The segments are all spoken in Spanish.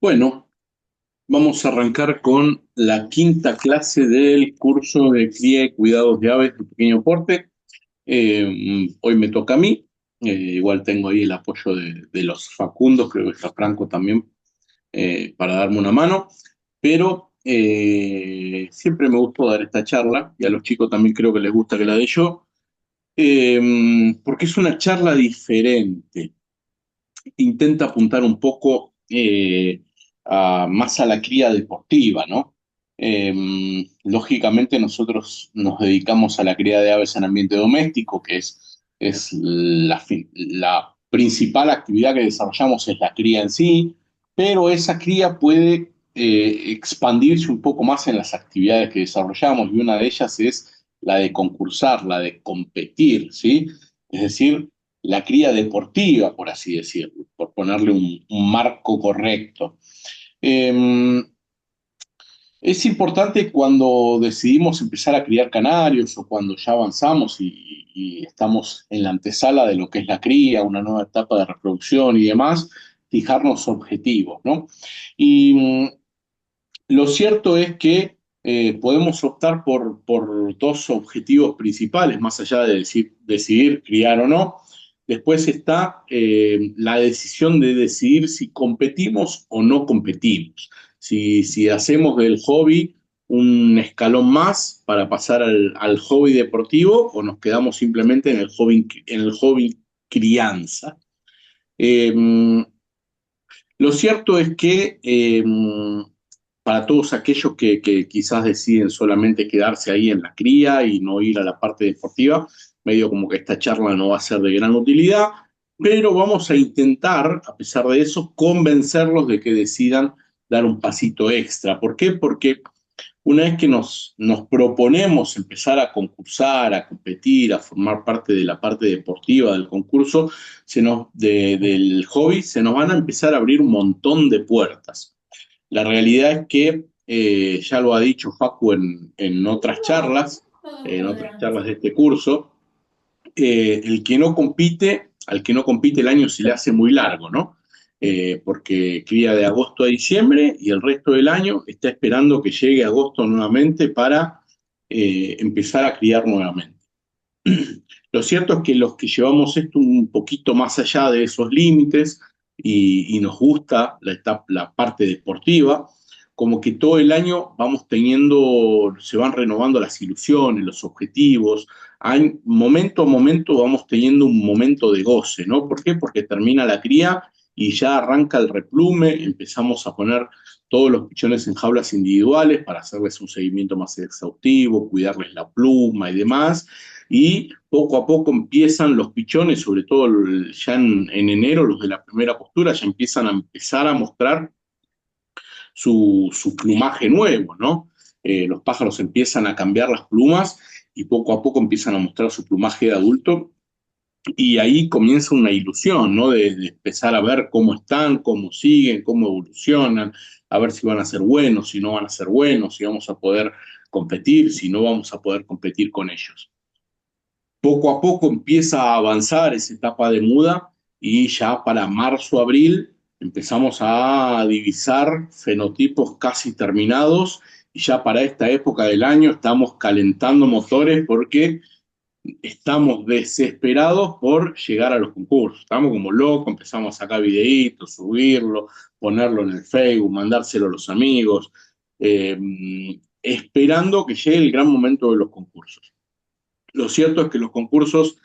Bueno, vamos a arrancar con la quinta clase del curso de cría y cuidados de aves de pequeño porte. Hoy me toca a mí. Igual tengo ahí el apoyo de los Facundos, creo que está Franco también, para darme una mano, pero siempre me gustó dar esta charla y a los chicos también creo que les gusta que la dé yo, porque es una charla diferente. Intenta apuntar un poco más a la cría deportiva, ¿no? Lógicamente nosotros nos dedicamos a la cría de aves en ambiente doméstico, que es la principal actividad que desarrollamos es la cría en sí, pero esa cría puede expandirse un poco más en las actividades que desarrollamos y una de ellas es la de concursar, la de competir, ¿sí? Es decir, la cría deportiva, por así decirlo, por ponerle un marco correcto. Eh, es importante cuando decidimos empezar a criar canarios o cuando ya avanzamos y estamos en la antesala de lo que es la cría, una nueva etapa de reproducción y demás, fijarnos objetivos, ¿no? Y lo cierto es que podemos optar por dos objetivos principales, más allá de decidir criar o no. Después está la decisión de decidir si competimos o no competimos. Si hacemos del hobby un escalón más para pasar al hobby deportivo o nos quedamos simplemente en el hobby crianza. Eh, lo cierto es que para todos aquellos que quizás deciden solamente quedarse ahí en la cría y no ir a la parte deportiva, medio como que esta charla no va a ser de gran utilidad, pero vamos a intentar, a pesar de eso, convencerlos de que decidan dar un pasito extra. ¿Por qué? Porque una vez que nos proponemos empezar a concursar, a competir, a formar parte de la parte deportiva del concurso, del hobby, se nos van a empezar a abrir un montón de puertas. La realidad es que, ya lo ha dicho Facu en otras charlas de este curso, el que no compite, al que no compite el año se le hace muy largo, ¿no? Porque cría de agosto a diciembre y el resto del año está esperando que llegue agosto nuevamente para empezar a criar nuevamente. Lo cierto es que los que llevamos esto un poquito más allá de esos límites y nos gusta la parte deportiva, como que todo el año vamos teniendo, se van renovando las ilusiones, los objetivos, momento a momento vamos teniendo un momento de goce, ¿no? ¿Por qué? Porque termina la cría y ya arranca el replume, empezamos a poner todos los pichones en jaulas individuales para hacerles un seguimiento más exhaustivo, cuidarles la pluma y demás, y poco a poco empiezan los pichones, sobre todo ya en enero, los de la primera postura, ya empezar a mostrar su plumaje nuevo, ¿no? Los pájaros empiezan a cambiar las plumas y poco a poco empiezan a mostrar su plumaje de adulto y ahí comienza una ilusión, ¿no? De empezar a ver cómo están, cómo siguen, cómo evolucionan, a ver si van a ser buenos, si no van a ser buenos, si vamos a poder competir, si no vamos a poder competir con ellos. Poco a poco empieza a avanzar esa etapa de muda y ya para marzo, abril empezamos a divisar fenotipos casi terminados y ya para esta época del año estamos calentando motores porque estamos desesperados por llegar a los concursos. Estamos como locos, empezamos a sacar videitos, subirlo, ponerlo en el Facebook, mandárselo a los amigos, eh, esperando que llegue el gran momento de los concursos. Lo cierto es que los concursos,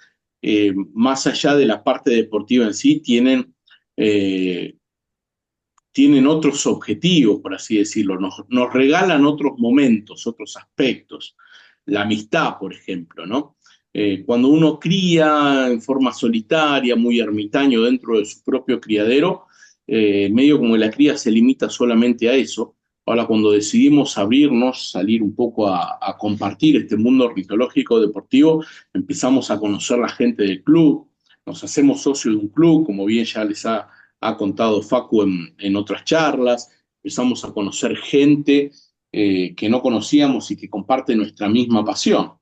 más allá de la parte deportiva en sí, eh, tienen otros objetivos, por así decirlo, nos regalan otros momentos, otros aspectos. La amistad, por ejemplo, ¿no? Cuando uno cría en forma solitaria, muy ermitaño dentro de su propio criadero, medio como la cría se limita solamente a eso. Ahora, cuando decidimos abrirnos, salir un poco a compartir este mundo ornitológico deportivo, empezamos a conocer la gente del club, nos hacemos socios de un club, como bien ya les ha contado Facu en otras charlas, empezamos a conocer gente que no conocíamos y que comparte nuestra misma pasión.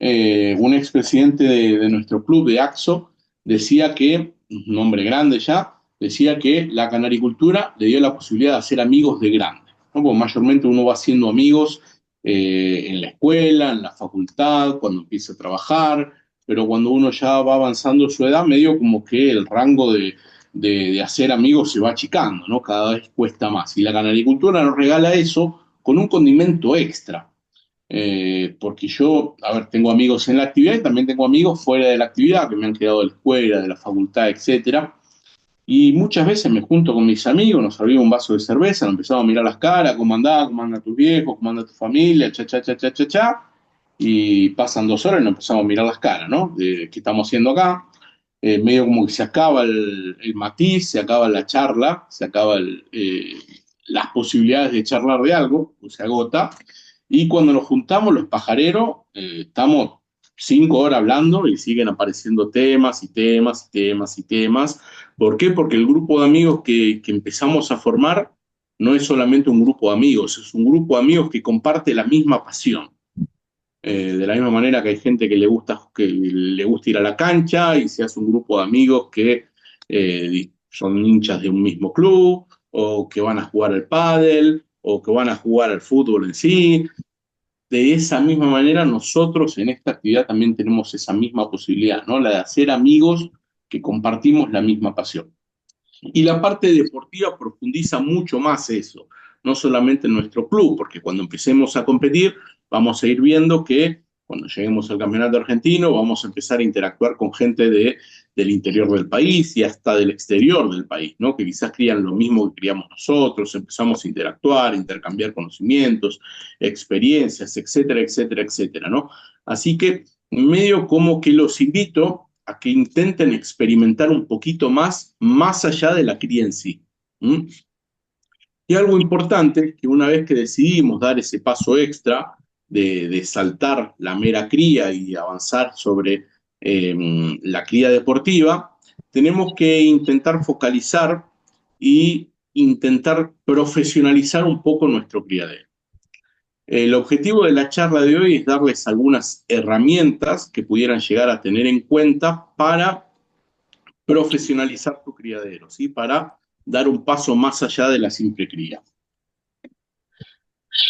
Un expresidente de nuestro club de AXO decía que, un hombre grande ya, decía que la canaricultura le dio la posibilidad de hacer amigos de grande, ¿no? Porque mayormente uno va haciendo amigos en la escuela, en la facultad, cuando empieza a trabajar, pero cuando uno ya va avanzando su edad, medio como que el rango de hacer amigos se va achicando, ¿no? Cada vez cuesta más. Y la canaricultura nos regala eso con un condimento extra. Porque yo, a ver, tengo amigos en la actividad y también tengo amigos fuera de la actividad que me han quedado de la escuela, de la facultad, etcétera. Y muchas veces me junto con mis amigos, nos abrimos un vaso de cerveza, nos empezamos a mirar las caras, cómo andás, cómo anda tus viejos, cómo anda tu familia, cha, cha, cha, cha, cha, cha. Y pasan 2 horas y nos empezamos a mirar las caras, ¿no? De qué estamos haciendo acá. Medio como que se acaba el matiz, se acaba la charla, se acaba las posibilidades de charlar de algo, pues se agota. Y cuando nos juntamos los pajareros, estamos 5 horas hablando y siguen apareciendo temas y temas y temas y temas. ¿Por qué? Porque el grupo de amigos que empezamos a formar no es solamente un grupo de amigos, es un grupo de amigos que comparte la misma pasión. De la misma manera que hay gente que le gusta ir a la cancha y se hace un grupo de amigos que son hinchas de un mismo club, o que van a jugar al pádel, o que van a jugar al fútbol en sí. De esa misma manera, nosotros en esta actividad también tenemos esa misma posibilidad, ¿no? La de hacer amigos que compartimos la misma pasión. Y la parte deportiva profundiza mucho más eso, no solamente en nuestro club, porque cuando empecemos a competir vamos a ir viendo que cuando lleguemos al campeonato argentino vamos a empezar a interactuar con gente del interior del país y hasta del exterior del país, ¿no? Que quizás crían lo mismo que criamos nosotros, empezamos a interactuar, intercambiar conocimientos, experiencias, etcétera, etcétera, etcétera, ¿no? Así que medio como que los invito a que intenten experimentar un poquito más allá de la cría en sí. ¿Mm? Y algo importante, que una vez que decidimos dar ese paso extra de saltar la mera cría y avanzar sobre la cría deportiva, tenemos que intentar focalizar y intentar profesionalizar un poco nuestro criadero. El objetivo de la charla de hoy es darles algunas herramientas que pudieran llegar a tener en cuenta para profesionalizar tu criadero, ¿sí? Para dar un paso más allá de la simple cría.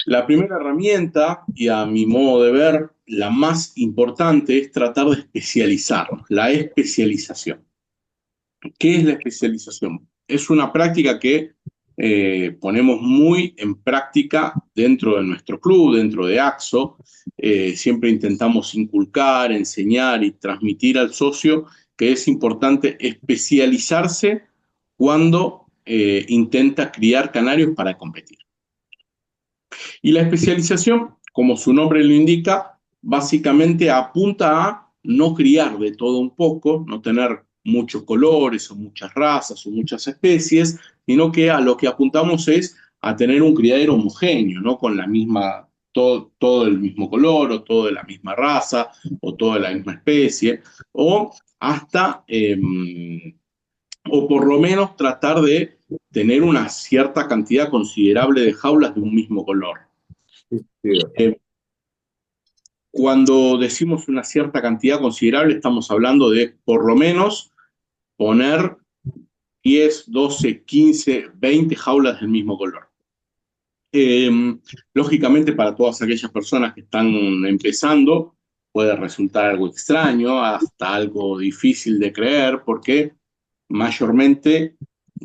La primera herramienta, y a mi modo de ver, la más importante, es tratar de especializarnos, la especialización. ¿Qué es la especialización? Es una práctica que ponemos muy en práctica dentro de nuestro club, dentro de AXO. Siempre intentamos inculcar, enseñar y transmitir al socio que es importante especializarse cuando intenta criar canarios para competir. Y la especialización, como su nombre lo indica, básicamente apunta a no criar de todo un poco, no tener muchos colores o muchas razas o muchas especies, sino que a lo que apuntamos es a tener un criadero homogéneo, ¿no? Con la misma, todo el mismo color, o todo de la misma raza, o toda la misma especie, o hasta, o por lo menos tratar de tener una cierta cantidad considerable de jaulas de un mismo color. Eh, Cuando decimos una cierta cantidad considerable, estamos hablando de por lo menos poner 10, 12, 15, 20 jaulas del mismo color. Eh, Lógicamente, para todas aquellas personas que están empezando, puede resultar algo extraño, hasta algo difícil de creer, porque mayormente,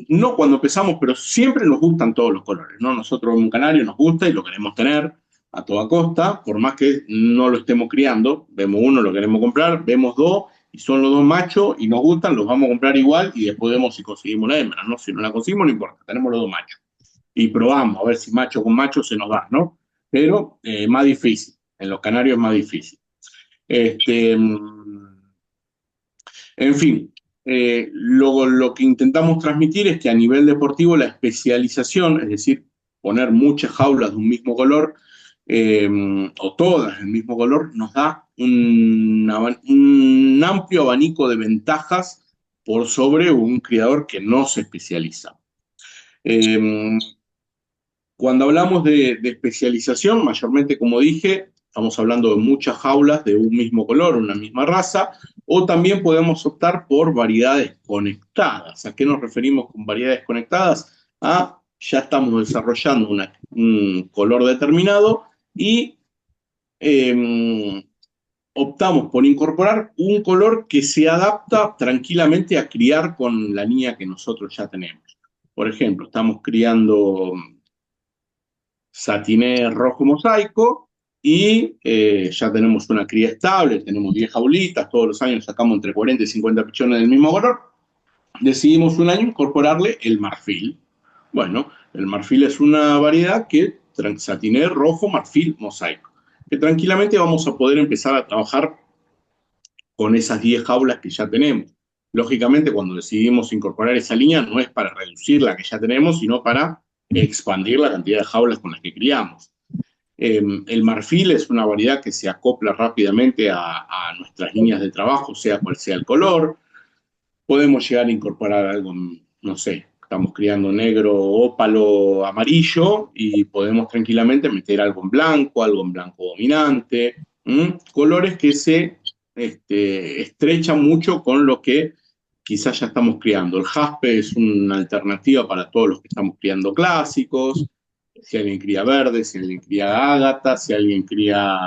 no cuando empezamos, pero siempre nos gustan todos los colores, ¿no? Nosotros en un canario nos gusta y lo queremos tener a toda costa, por más que no lo estemos criando, vemos uno, lo queremos comprar, vemos dos y son los dos machos y nos gustan, los vamos a comprar igual y después vemos si conseguimos la hembra, ¿no? Si no la conseguimos, no importa, tenemos los dos machos. Y probamos a ver si macho con macho se nos da, ¿no? Pero más difícil, en los canarios es más difícil. Este, en fin, lo que intentamos transmitir es que a nivel deportivo la especialización, es decir, poner muchas jaulas de un mismo color, o todas del mismo color, nos da un amplio abanico de ventajas por sobre un criador que no se especializa. Eh, Cuando hablamos de especialización, mayormente, como dije, estamos hablando de muchas jaulas de un mismo color, una misma raza, o también podemos optar por variedades conectadas. ¿A qué nos referimos con variedades conectadas? Ya estamos desarrollando un color determinado y eh, optamos por incorporar un color que se adapta tranquilamente a criar con la línea que nosotros ya tenemos. Por ejemplo, estamos criando satiné rojo mosaico y ya tenemos una cría estable, tenemos 10 jaulitas, todos los años sacamos entre 40 y 50 pichones del mismo color. Decidimos un año incorporarle el marfil. Bueno, el marfil es una variedad que satiné rojo, marfil, mosaico, que tranquilamente vamos a poder empezar a trabajar con esas 10 jaulas que ya tenemos. Lógicamente, cuando decidimos incorporar esa línea, no es para reducir la que ya tenemos, sino para expandir la cantidad de jaulas con las que criamos. El marfil es una variedad que se acopla rápidamente a nuestras líneas de trabajo, sea cual sea el color. Podemos llegar a incorporar algo, no sé, estamos criando negro, ópalo, amarillo, y podemos tranquilamente meter algo en blanco dominante, colores que se estrechan mucho con lo que quizás ya estamos criando. El jaspe es una alternativa para todos los que estamos criando clásicos. Si alguien cría verde, si alguien cría ágata, si alguien cría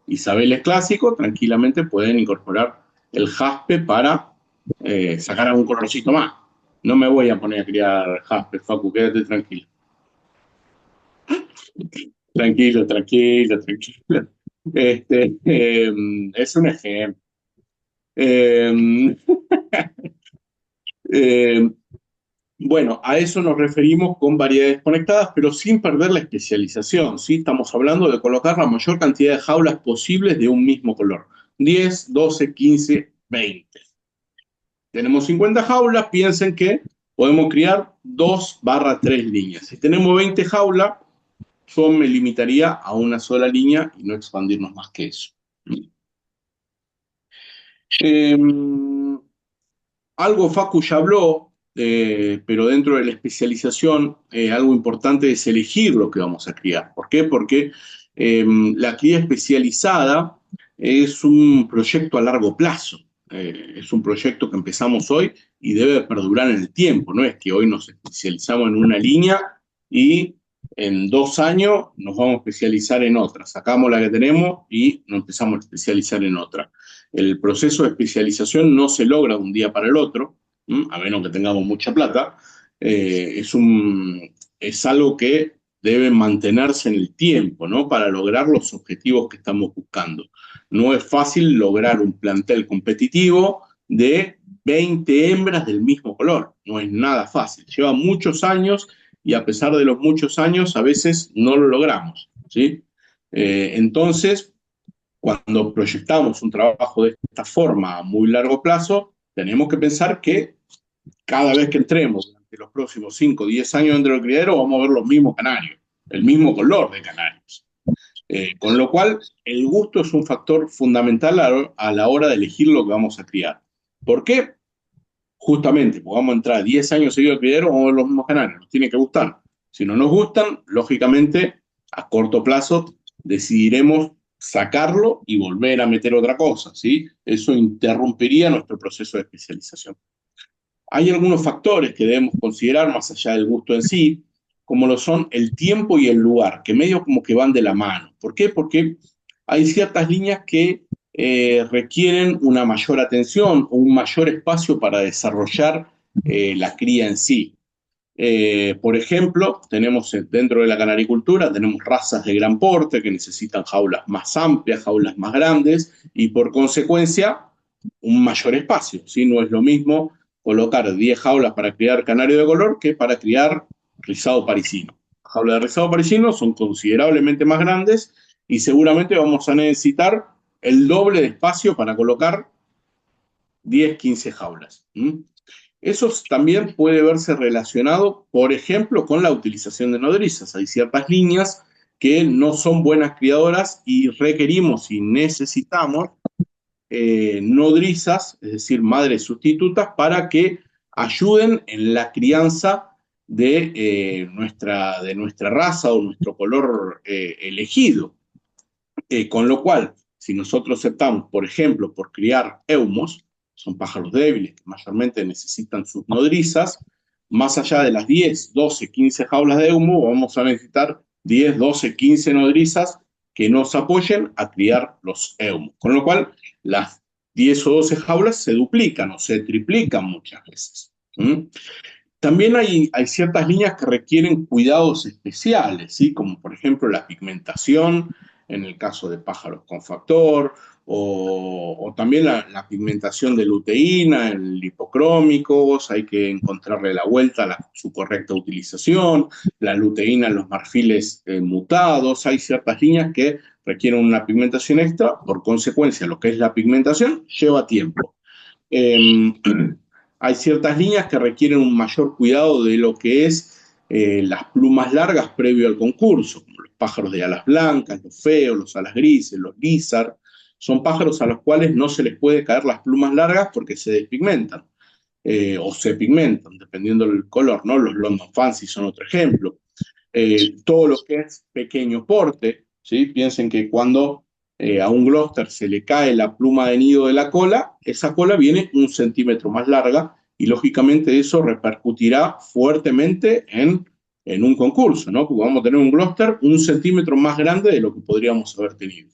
Isabel es clásico, tranquilamente pueden incorporar el jaspe para sacar algún colorcito más. No me voy a poner a criar jaspe, Facu, quédate tranquilo. Tranquilo, tranquilo, tranquilo. Es un ejemplo. Eh, eh, bueno, a eso nos referimos con variedades conectadas, pero sin perder la especialización, ¿sí? Estamos hablando de colocar la mayor cantidad de jaulas posibles de un mismo color. 10, 12, 15, 20. Tenemos 50 jaulas, piensen que podemos criar 2/3 líneas. Si tenemos 20 jaulas, yo me limitaría a una sola línea y no expandirnos más que eso. Eh, Algo Facu ya habló, pero dentro de la especialización, algo importante es elegir lo que vamos a criar. ¿Por qué? Porque la cría especializada es un proyecto a largo plazo. Es un proyecto que empezamos hoy y debe perdurar en el tiempo. No es que hoy nos especializamos en una línea y en 2 años nos vamos a especializar en otra. Sacamos la que tenemos y nos empezamos a especializar en otra. El proceso de especialización no se logra de un día para el otro, a menos que tengamos mucha plata. Es algo que debe mantenerse en el tiempo, ¿no? Para lograr los objetivos que estamos buscando. No es fácil lograr un plantel competitivo de 20 hembras del mismo color. No es nada fácil. Lleva muchos años y a pesar de los muchos años, a veces no lo logramos, ¿sí? Entonces, cuando proyectamos un trabajo de esta forma a muy largo plazo, tenemos que pensar que cada vez que entremos durante los próximos 5 o 10 años dentro del criadero, vamos a ver los mismos canarios, el mismo color de canarios. Con lo cual, el gusto es un factor fundamental a la hora de elegir lo que vamos a criar. ¿Por qué? Justamente, porque vamos a entrar 10 años seguidos al criadero, vamos a ver los mismos canarios, nos tiene que gustar. Si no nos gustan, lógicamente, a corto plazo decidiremos sacarlo y volver a meter otra cosa, ¿sí? Eso interrumpiría nuestro proceso de especialización. Hay algunos factores que debemos considerar más allá del gusto en sí, como lo son el tiempo y el lugar, que medio como que van de la mano. ¿Por qué? Porque hay ciertas líneas que requieren una mayor atención o un mayor espacio para desarrollar la cría en sí. Por ejemplo, tenemos dentro de la canaricultura, tenemos razas de gran porte que necesitan jaulas más amplias, jaulas más grandes y por consecuencia un mayor espacio, ¿sí? No es lo mismo colocar 10 jaulas para criar canario de color que para criar rizado parisino. Las jaulas de rizado parisino son considerablemente más grandes y seguramente vamos a necesitar el doble de espacio para colocar 10, 15 jaulas. Eso también puede verse relacionado, por ejemplo, con la utilización de nodrizas. Hay ciertas líneas que no son buenas criadoras y requerimos y necesitamos nodrizas, es decir, madres sustitutas, para que ayuden en la crianza de nuestra raza o nuestro color elegido. Con lo cual, si nosotros optamos, por ejemplo, por criar eumos, son pájaros débiles que mayormente necesitan sus nodrizas, más allá de las 10, 12, 15 jaulas de eumo, vamos a necesitar 10, 12, 15 nodrizas que nos apoyen a criar los eumos. Con lo cual, las 10 o 12 jaulas se duplican o se triplican muchas veces. ¿Mm? También hay ciertas líneas que requieren cuidados especiales, ¿sí? Como por ejemplo la pigmentación, en el caso de pájaros con factor, o también la pigmentación de luteína en lipocrómicos, hay que encontrarle la vuelta a su correcta utilización, la luteína en los marfiles mutados, hay ciertas líneas que requieren una pigmentación extra, por consecuencia lo que es la pigmentación lleva tiempo. Eh, Hay ciertas líneas que requieren un mayor cuidado de lo que es las plumas largas previo al concurso, como los pájaros de alas blancas, los feos, los alas grises, los lizard. Son pájaros a los cuales no se les puede caer las plumas largas porque se despigmentan o se pigmentan, dependiendo del color, ¿no? Los London Fancy son otro ejemplo. Todo lo que es pequeño porte, ¿sí? Piensen que cuando a un Gloucester se le cae la pluma de nido de la cola, esa cola viene 1 centímetro más larga y lógicamente eso repercutirá fuertemente en un concurso, ¿no? Porque vamos a tener un Gloucester 1 centímetro más grande de lo que podríamos haber tenido.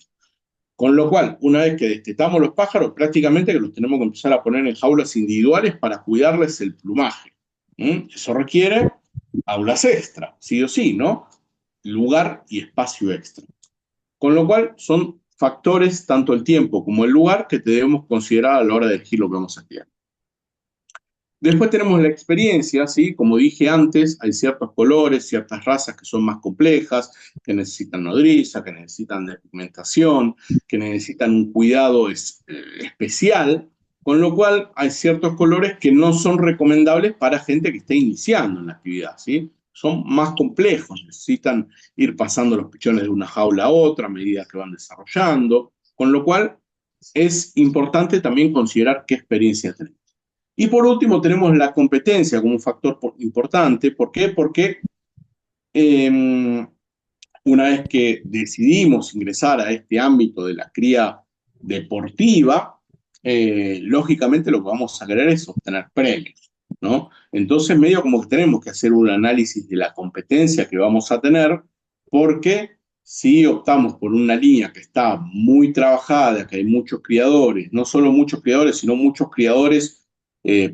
Con lo cual, una vez que destetamos los pájaros, prácticamente que los tenemos que empezar a poner en jaulas individuales para cuidarles el plumaje. Eso requiere aulas extra, sí o sí, ¿no? Lugar y espacio extra. Con lo cual, son factores, tanto el tiempo como el lugar, que debemos considerar a la hora de elegir lo que vamos a criar. Después tenemos la experiencia, ¿sí? Como dije antes, hay ciertos colores, ciertas razas que son más complejas, que necesitan nodriza, que necesitan despigmentación, que necesitan un cuidado especial, con lo cual hay ciertos colores que no son recomendables para gente que esté iniciando en la actividad, ¿sí? Son más complejos, necesitan ir pasando los pichones de una jaula a otra a medida que van desarrollando, con lo cual es importante también considerar qué experiencia tenemos. Y por último tenemos la competencia como un factor importante. ¿Por qué? Porque eh, una vez que decidimos ingresar a este ámbito de la cría deportiva, lógicamente lo que vamos a querer es obtener premios, ¿no? Entonces medio como que tenemos que hacer un análisis de la competencia que vamos a tener, porque si optamos por una línea que está muy trabajada, que hay muchos criadores, no solo muchos criadores, sino muchos criadores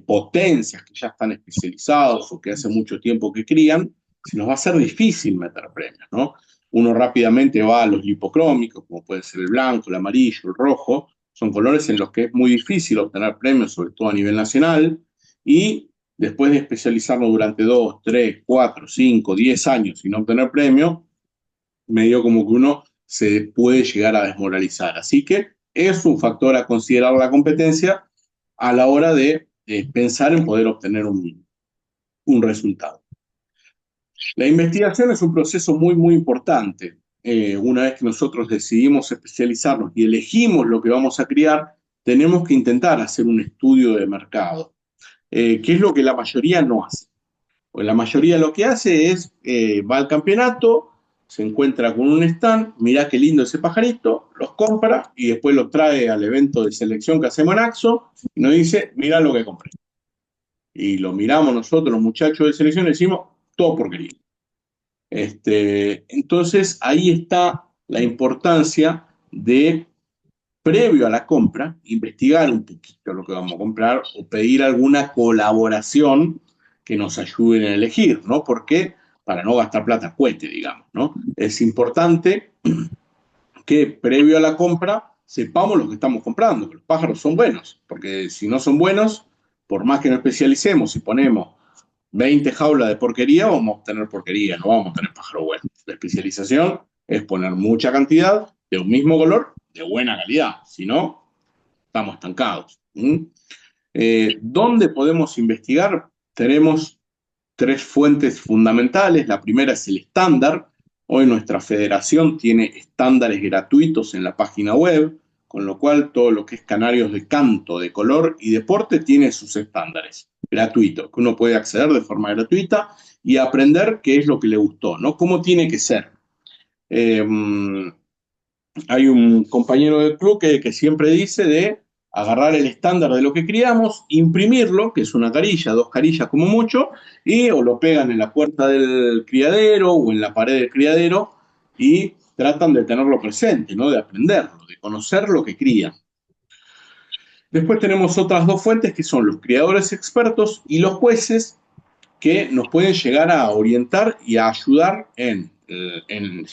potencias que ya están especializados o que hace mucho tiempo que crían, se nos va a ser difícil meter premios, ¿no? Uno rápidamente va a los lipocrómicos, como puede ser el blanco, el amarillo, el rojo, son colores en los que es muy difícil obtener premios, sobre todo a nivel nacional, y después de especializarnos durante 2, 3, 4, 5, 10 años sin obtener premio, medio como que uno se puede llegar a desmoralizar. Así que es un factor a considerar la competencia a la hora de pensar en poder obtener un resultado. La investigación es un proceso muy, muy importante. Una vez que nosotros decidimos especializarnos y elegimos lo que vamos a criar, tenemos que intentar hacer un estudio de mercado, que es lo que la mayoría no hace. Pues la mayoría lo que hace es, va al campeonato, se encuentra con un stand, mira qué lindo ese pajarito, los compra y después los trae al evento de selección que hacemos en AXO y nos dice, mira lo que compré. Y lo miramos nosotros, los muchachos de selección, y decimos, todo porquería. Entonces, ahí está la importancia de, previo a la compra, investigar un poquito lo que vamos a comprar o pedir alguna colaboración que nos ayuden a elegir, ¿no? Porque para no gastar plata a cohete, digamos, ¿no? Es importante que previo a la compra sepamos lo que estamos comprando, que los pájaros son buenos, porque si no son buenos, por más que nos especialicemos y ponemos 20 jaulas de porquería, vamos a obtener porquería, no vamos a tener pájaro bueno. La especialización es poner mucha cantidad de un mismo color, de buena calidad, si no, estamos estancados. ¿Dónde podemos investigar? Tenemos tres fuentes fundamentales. La primera es el estándar. Hoy nuestra federación tiene estándares gratuitos en la página web, con lo cual todo lo que es canarios de canto, de color y deporte tiene sus estándares gratuitos, que uno puede acceder de forma gratuita y aprender qué es lo que le gustó, ¿no? Cómo tiene que ser. Hay un compañero del club que siempre dice de agarrar el estándar de lo que criamos, imprimirlo, que es una carilla, dos carillas como mucho, y o lo pegan en la puerta del criadero o en la pared del criadero y tratan de tenerlo presente, ¿no? De aprenderlo, de conocer lo que crían. Después tenemos otras dos fuentes que son los criadores expertos y los jueces que nos pueden llegar a orientar y a ayudar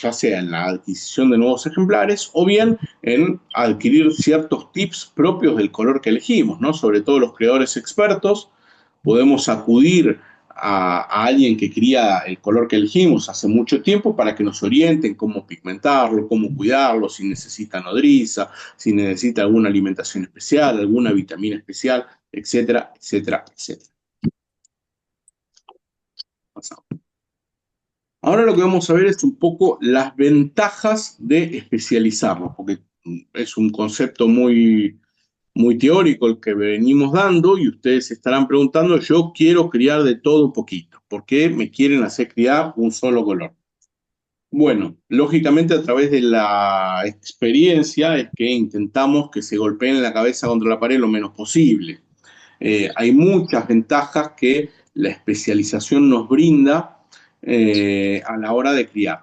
ya sea en la adquisición de nuevos ejemplares o bien en adquirir ciertos tips propios del color que elegimos, ¿no? Sobre todo los criadores expertos, podemos acudir a alguien que cría el color que elegimos hace mucho tiempo para que nos orienten cómo pigmentarlo, cómo cuidarlo, si necesita nodriza, si necesita alguna alimentación especial, alguna vitamina especial, etcétera, etcétera, etcétera. Pasamos. Ahora lo que vamos a ver es un poco las ventajas de especializarnos, porque es un concepto muy teórico el que venimos dando y ustedes se estarán preguntando, yo quiero criar de todo un poquito, ¿por qué me quieren hacer criar un solo color? Bueno, lógicamente a través de la experiencia es que intentamos que se golpeen la cabeza contra la pared lo menos posible. Hay muchas ventajas que la especialización nos brinda a la hora de criar.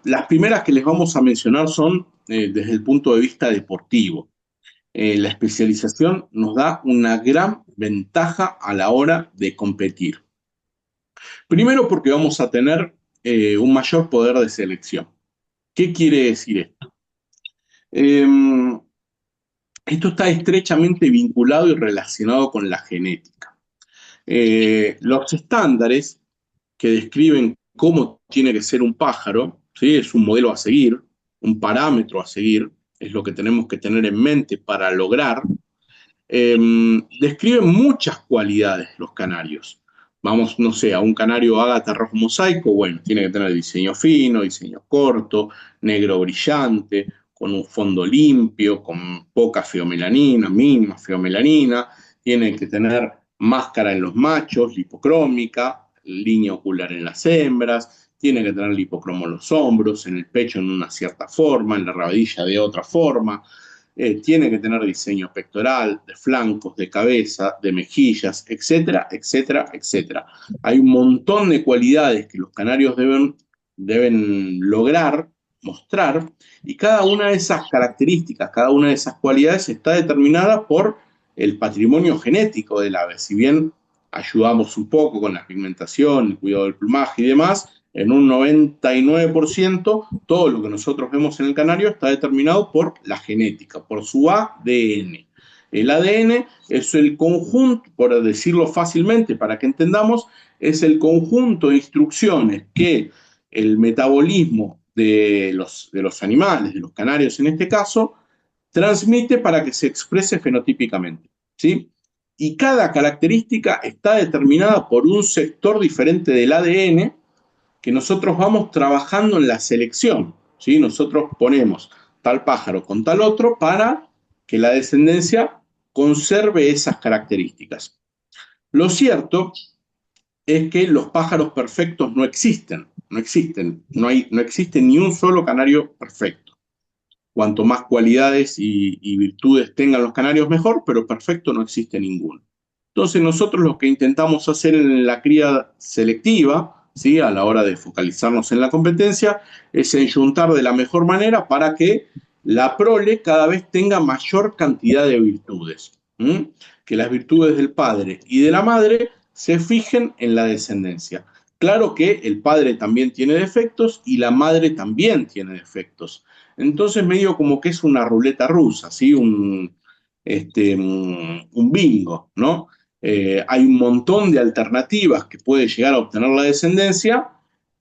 Las primeras que les vamos a mencionar son desde el punto de vista deportivo. La especialización nos da una gran ventaja a la hora de competir. Primero porque vamos a tener un mayor poder de selección. ¿Qué quiere decir esto? Eh, Esto está estrechamente vinculado y relacionado con la genética. Los estándares que describen cómo tiene que ser un pájaro, ¿sí? Es un modelo a seguir, un parámetro a seguir, es lo que tenemos que tener en mente para lograr. eh, Describen muchas cualidades los canarios. Vamos, no sé, a un canario ágata rojo mosaico, bueno, tiene que tener diseño fino, diseño corto, negro brillante, con un fondo limpio, con poca feomelanina, mínima feomelanina, tiene que tener máscara en los machos, lipocrómica, línea ocular en las hembras, tiene que tener lipocromo en los hombros, en el pecho en una cierta forma, en la rabadilla de otra forma, tiene que tener diseño pectoral, de flancos, de cabeza, de mejillas, etcétera, etcétera, etcétera. Hay un montón de cualidades que los canarios deben lograr, mostrar, y cada una de esas características, cada una de esas cualidades está determinada por el patrimonio genético del ave. Si bien ayudamos un poco con la pigmentación, el cuidado del plumaje y demás, en un 99% todo lo que nosotros vemos en el canario está determinado por la genética, por su ADN. El ADN es el conjunto, por decirlo fácilmente, para que entendamos, es el conjunto de instrucciones que el metabolismo de los animales, de los canarios en este caso, transmite para que se exprese fenotípicamente. ¿Sí? Y cada característica está determinada por un sector diferente del ADN que nosotros vamos trabajando en la selección. ¿Sí? Nosotros ponemos tal pájaro con tal otro para que la descendencia conserve esas características. Lo cierto es que los pájaros perfectos no existen, no existe ni un solo canario perfecto. Cuanto más cualidades y virtudes tengan los canarios, mejor, pero perfecto no existe ninguno. Entonces nosotros lo que intentamos hacer en la cría selectiva, ¿sí? A la hora de focalizarnos en la competencia, es enyuntar de la mejor manera para que la prole cada vez tenga mayor cantidad de virtudes. ¿Mm? Que las virtudes del padre y de la madre se fijen en la descendencia. Claro que el padre también tiene defectos y la madre también tiene defectos. Entonces medio como que es una ruleta rusa, ¿sí? Un bingo, ¿no? Hay un montón de alternativas que puede llegar a obtener la descendencia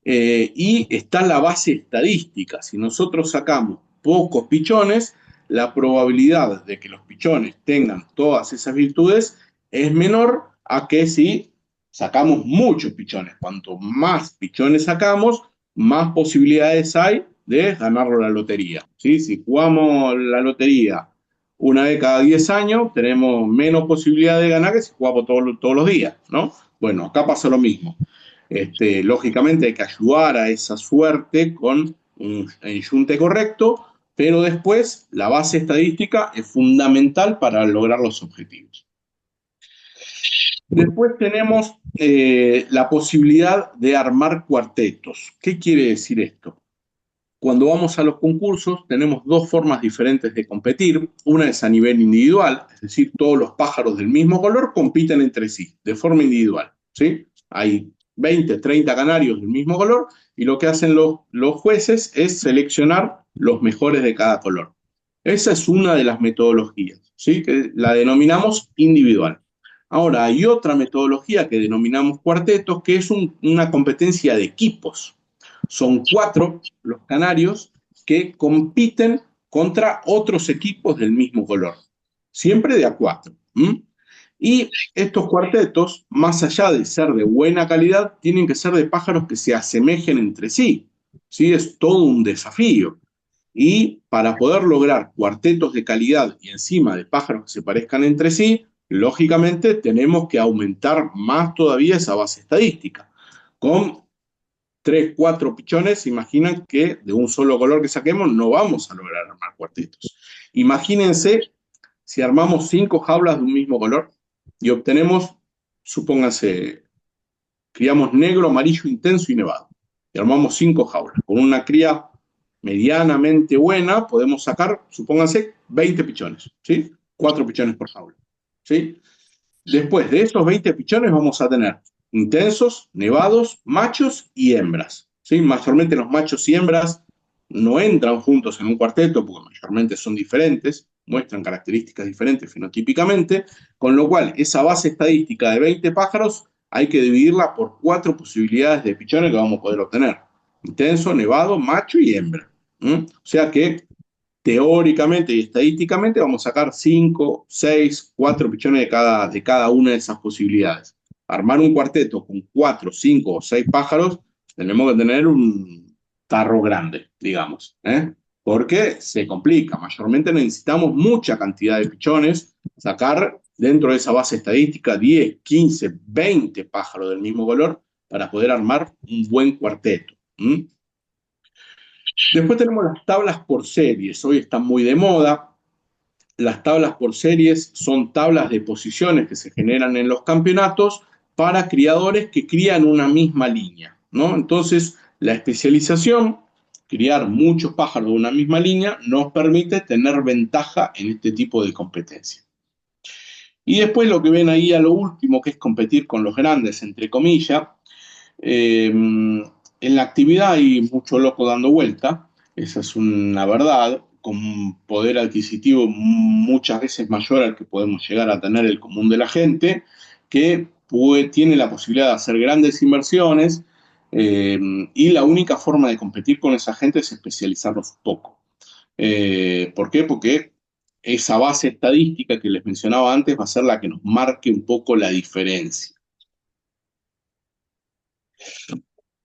y está la base estadística. Si nosotros sacamos pocos pichones, la probabilidad de que los pichones tengan todas esas virtudes es menor a que si sacamos muchos pichones. Cuanto más pichones sacamos, más posibilidades hay de ganar la lotería. ¿Sí? Si jugamos la lotería una vez cada 10 años, tenemos menos posibilidad de ganar que si jugamos todos los días, ¿no? Bueno, acá pasa lo mismo. Lógicamente hay que ayudar a esa suerte con un enyunte correcto, pero después la base estadística es fundamental para lograr los objetivos. Después tenemos la posibilidad de armar cuartetos. ¿Qué quiere decir esto? Cuando vamos a los concursos tenemos dos formas diferentes de competir. Una es a nivel individual, es decir, todos los pájaros del mismo color compiten entre sí, de forma individual. ¿Sí? Hay 20, 30 canarios del mismo color y lo que hacen los jueces es seleccionar los mejores de cada color. Esa es una de las metodologías, ¿sí? Que la denominamos individual. Ahora, hay otra metodología que denominamos cuartetos, que es una competencia de equipos. Son 4 los canarios que compiten contra otros equipos del mismo color, siempre de a 4. Y estos cuartetos, más allá de ser de buena calidad, tienen que ser de pájaros que se asemejen entre sí. ¿Sí? Es todo un desafío. Y para poder lograr cuartetos de calidad y encima de pájaros que se parezcan entre sí, lógicamente tenemos que aumentar más todavía esa base estadística. Con 3, 4 pichones, imaginan que de un solo color que saquemos no vamos a lograr armar cuartetos. Imagínense si armamos 5 jaulas de un mismo color y obtenemos, supónganse, criamos negro, amarillo intenso y nevado. Y armamos 5 jaulas. Con una cría medianamente buena podemos sacar, supónganse, 20 pichones, ¿sí? 4 pichones por jaula, ¿sí? Después de esos 20 pichones vamos a tener intensos, nevados, machos y hembras, ¿sí? Mayormente los machos y hembras no entran juntos en un cuarteto porque mayormente son diferentes, muestran características diferentes fenotípicamente, con lo cual esa base estadística de 20 pájaros hay que dividirla por 4 posibilidades de pichones que vamos a poder obtener. Intenso, nevado, macho y hembra. O sea que teóricamente y estadísticamente vamos a sacar 5, 6, 4 pichones de cada una de esas posibilidades. Armar un cuarteto con 4, 5 o 6 pájaros, tenemos que tener un tarro grande, digamos, porque se complica. Mayormente necesitamos mucha cantidad de pichones, sacar dentro de esa base estadística 10, 15, 20 pájaros del mismo color para poder armar un buen cuarteto. Después tenemos las tablas por series. Hoy están muy de moda. Las tablas por series son tablas de posiciones que se generan en los campeonatos para criadores que crían una misma línea, ¿no? Entonces, la especialización, criar muchos pájaros de una misma línea, nos permite tener ventaja en este tipo de competencia. Y después lo que ven ahí a lo último, que es competir con los grandes, entre comillas, en la actividad hay mucho loco dando vuelta, esa es una verdad, con poder adquisitivo muchas veces mayor al que podemos llegar a tener el común de la gente, que tiene la posibilidad de hacer grandes inversiones y la única forma de competir con esa gente es especializarnos poco. ¿Por qué? Porque esa base estadística que les mencionaba antes va a ser la que nos marque un poco la diferencia.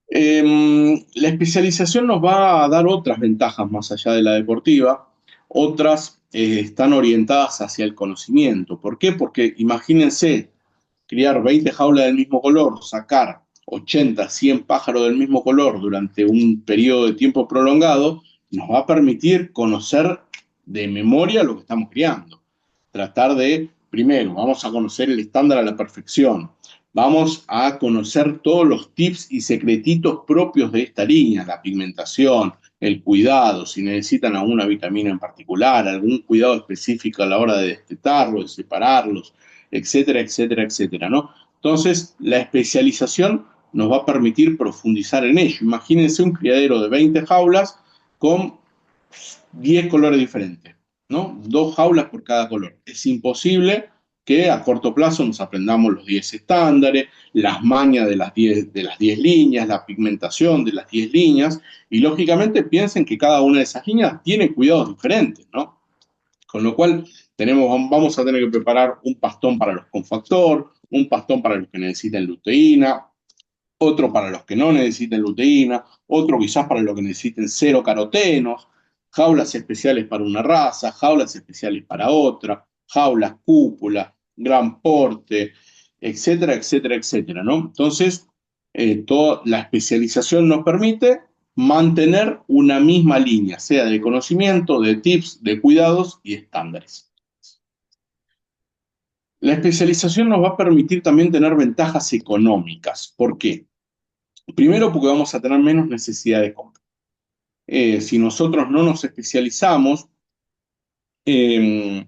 La especialización nos va a dar otras ventajas más allá de la deportiva, otras están orientadas hacia el conocimiento. ¿Por qué? Porque imagínense criar 20 jaulas del mismo color, sacar 80, 100 pájaros del mismo color durante un periodo de tiempo prolongado, nos va a permitir conocer de memoria lo que estamos criando. Tratar de, primero, vamos a conocer el estándar a la perfección. Vamos a conocer todos los tips y secretitos propios de esta línea, la pigmentación, el cuidado, si necesitan alguna vitamina en particular, algún cuidado específico a la hora de destetarlos, de separarlos, etcétera, etcétera, etcétera, ¿no? Entonces, la especialización nos va a permitir profundizar en ello. Imagínense un criadero de 20 jaulas con 10 colores diferentes, ¿no? 2 jaulas por cada color. Es imposible que a corto plazo nos aprendamos los 10 estándares, las mañas de las 10 líneas, la pigmentación de las 10 líneas, y lógicamente piensen que cada una de esas líneas tiene cuidados diferentes, ¿no? Con lo cual vamos a tener que preparar un pastón para los con factor, un pastón para los que necesiten luteína, otro para los que no necesiten luteína, otro quizás para los que necesiten cero carotenos, jaulas especiales para una raza, jaulas especiales para otra, jaulas cúpula, gran porte, etcétera, etcétera, etcétera, ¿no? Entonces, toda la especialización nos permite mantener una misma línea, sea de conocimiento, de tips, de cuidados y estándares. La especialización nos va a permitir también tener ventajas económicas. ¿Por qué? Primero, porque vamos a tener menos necesidad de compra. Si nosotros no nos especializamos, eh,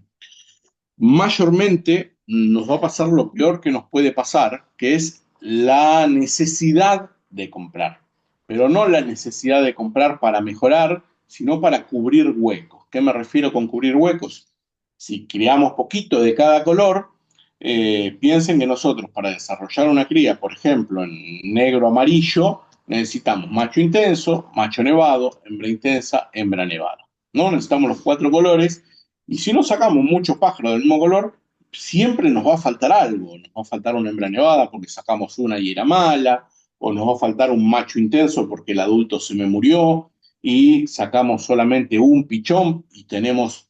mayormente nos va a pasar lo peor que nos puede pasar, que es la necesidad de comprar. Pero no la necesidad de comprar para mejorar, sino para cubrir huecos. ¿Qué me refiero con cubrir huecos? Si creamos poquito de cada color, piensen que nosotros para desarrollar una cría, por ejemplo, en negro amarillo, necesitamos macho intenso, macho nevado, hembra intensa, hembra nevada. ¿No? Necesitamos los 4 colores y si no sacamos muchos pájaros del mismo color, siempre nos va a faltar algo. Nos va a faltar una hembra nevada porque sacamos una y era mala, o nos va a faltar un macho intenso porque el adulto se me murió y sacamos solamente un pichón y tenemos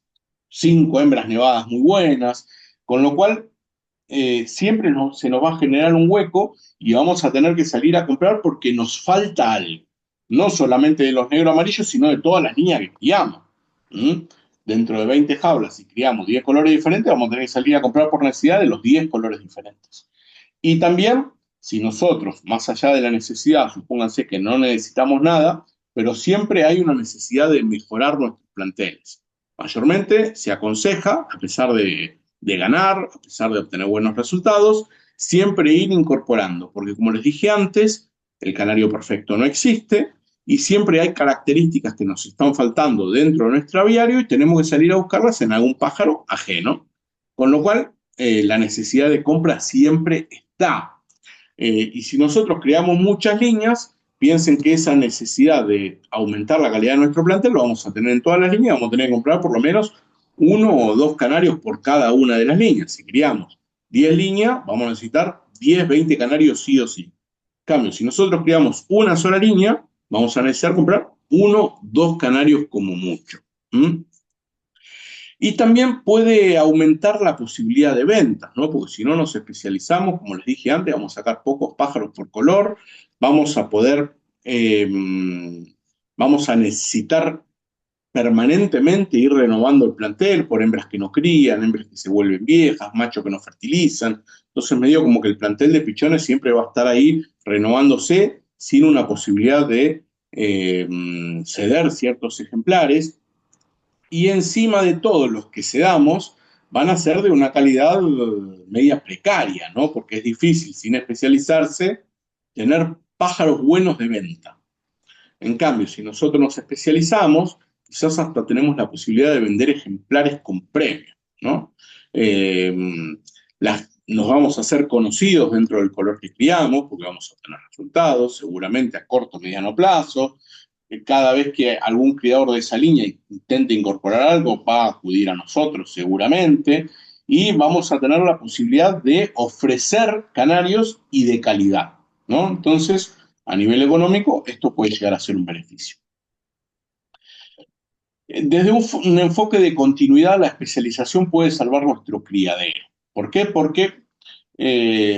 5 hembras nevadas muy buenas. Con lo cual, siempre se nos va a generar un hueco y vamos a tener que salir a comprar porque nos falta algo. No solamente de los negros amarillos, sino de todas las niñas que criamos. ¿Mm? Dentro de 20 jaulas, si criamos 10 colores diferentes, vamos a tener que salir a comprar por necesidad de los 10 colores diferentes. Y también, si nosotros, más allá de la necesidad, supónganse que no necesitamos nada, pero siempre hay una necesidad de mejorar nuestros planteles. Mayormente se aconseja, a pesar de ganar, a pesar de obtener buenos resultados, siempre ir incorporando, porque como les dije antes, el canario perfecto no existe y siempre hay características que nos están faltando dentro de nuestro aviario y tenemos que salir a buscarlas en algún pájaro ajeno. Con lo cual, la necesidad de compra siempre está. Y si nosotros creamos muchas líneas, piensen que esa necesidad de aumentar la calidad de nuestro plantel lo vamos a tener en todas las líneas, vamos a tener que comprar por lo menos 1 o 2 canarios por cada una de las líneas. Si criamos 10 líneas, vamos a necesitar 10, 20 canarios sí o sí. En cambio, si nosotros criamos una sola línea, vamos a necesitar comprar 1, 2 canarios como mucho. ¿Mm? Y también puede aumentar la posibilidad de ventas, ¿no? Porque si no nos especializamos, como les dije antes, vamos a sacar pocos pájaros por color, vamos a poder, vamos a necesitar permanentemente ir renovando el plantel por hembras que no crían, hembras que se vuelven viejas, machos que no fertilizan. Entonces, medio como que el plantel de pichones siempre va a estar ahí renovándose sin una posibilidad de ceder ciertos ejemplares y encima de todos los que se damos van a ser de una calidad media precaria, ¿no? Porque es difícil, sin especializarse, tener pájaros buenos de venta. En cambio, si nosotros nos especializamos, quizás hasta tenemos la posibilidad de vender ejemplares con premio, ¿no? Eh, nos vamos a hacer conocidos dentro del color que criamos, porque vamos a tener resultados, seguramente a corto o mediano plazo. Cada vez que algún criador de esa línea intente incorporar algo, va a acudir a nosotros seguramente, y vamos a tener la posibilidad de ofrecer canarios y de calidad, ¿no? Entonces, a nivel económico, esto puede llegar a ser un beneficio. Desde un enfoque de continuidad, la especialización puede salvar nuestro criadero. ¿Por qué? Porque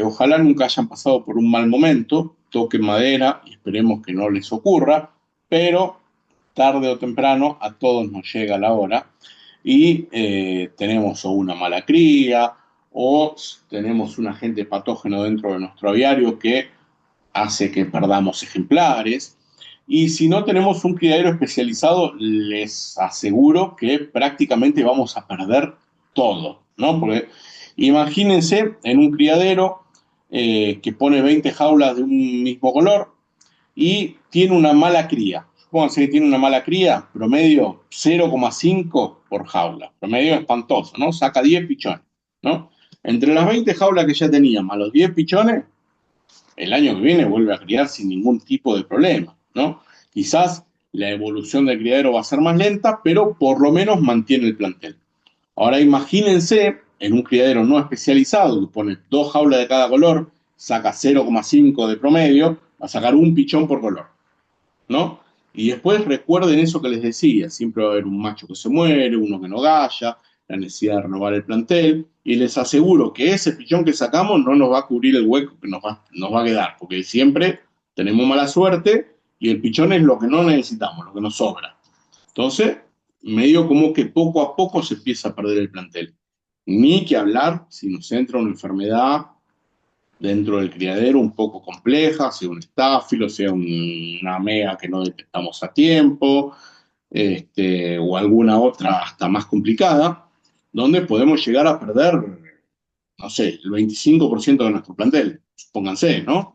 ojalá nunca hayan pasado por un mal momento, toquen madera y esperemos que no les ocurra, pero tarde o temprano a todos nos llega la hora y tenemos o una mala cría o tenemos un agente patógeno dentro de nuestro aviario que hace que perdamos ejemplares. Y si no tenemos un criadero especializado, les aseguro que prácticamente vamos a perder todo, ¿no? Porque imagínense en un criadero que pone 20 jaulas de un mismo color y tiene una mala cría. Supónganse que tiene una mala cría, promedio 0,5 por jaula. Promedio espantoso, ¿no? Saca 10 pichones, ¿no? Entre las 20 jaulas que ya tenía, más los 10 pichones, el año que viene vuelve a criar sin ningún tipo de problema, ¿no? Quizás la evolución del criadero va a ser más lenta, pero por lo menos mantiene el plantel. Ahora imagínense en un criadero no especializado que pone 2 jaulas de cada color, saca 0,5 de promedio, va a sacar un pichón por color, ¿no? Y después recuerden eso que les decía, siempre va a haber un macho que se muere, uno que no galla, la necesidad de renovar el plantel, y les aseguro que ese pichón que sacamos no nos va a cubrir el hueco que nos va a quedar, porque siempre tenemos mala suerte y el pichón es lo que no necesitamos, lo que nos sobra. Entonces, medio como que poco a poco se empieza a perder el plantel. Ni que hablar si nos entra una enfermedad dentro del criadero un poco compleja, sea un estáfilo, sea una mega que no detectamos a tiempo, o alguna otra hasta más complicada, donde podemos llegar a perder, no sé, el 25% de nuestro plantel, pónganse, ¿no?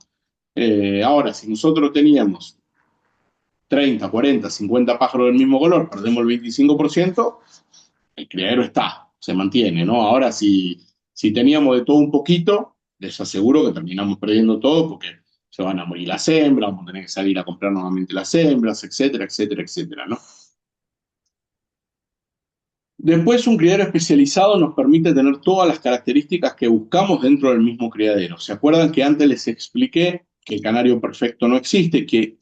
Ahora, si nosotros teníamos 30, 40, 50 pájaros del mismo color, perdemos el 25%, el criadero está, se mantiene, ¿no? Ahora, si teníamos de todo un poquito, les aseguro que terminamos perdiendo todo porque se van a morir las hembras, vamos a tener que salir a comprar nuevamente las hembras, etcétera, etcétera, etcétera, ¿no? Después, un criadero especializado nos permite tener todas las características que buscamos dentro del mismo criadero. ¿Se acuerdan que antes les expliqué que el canario perfecto no existe, que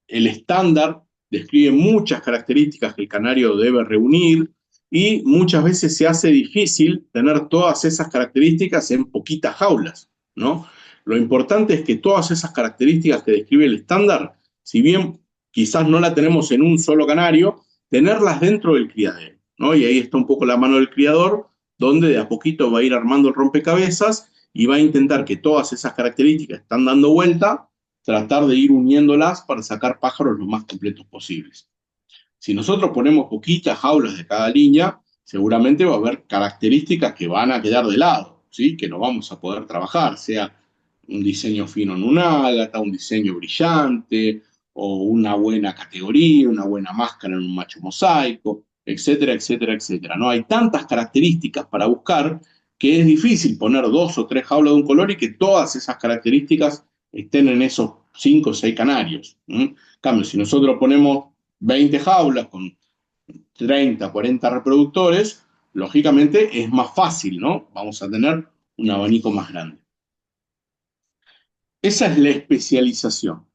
el estándar describe muchas características que el canario debe reunir y muchas veces se hace difícil tener todas esas características en poquitas jaulas, ¿no? Lo importante es que todas esas características que describe el estándar, si bien quizás no la tenemos en un solo canario, tenerlas dentro del criadero, ¿no? Y ahí está un poco la mano del criador, donde de a poquito va a ir armando el rompecabezas y va a intentar que todas esas características que están dando vuelta, tratar de ir uniéndolas para sacar pájaros lo más completos posibles. Si nosotros ponemos poquitas jaulas de cada línea, seguramente va a haber características que van a quedar de lado, ¿sí? Que no vamos a poder trabajar, sea un diseño fino en un ágata, un diseño brillante, o una buena categoría, una buena máscara en un macho mosaico, etcétera, etcétera, etcétera. No hay tantas características para buscar que es difícil poner 2 o 3 jaulas de un color y que todas esas características estén en esos 5 o 6 canarios. En cambio, si nosotros ponemos 20 jaulas con 30, 40 reproductores, lógicamente es más fácil, ¿no? Vamos a tener un abanico más grande. Esa es la especialización.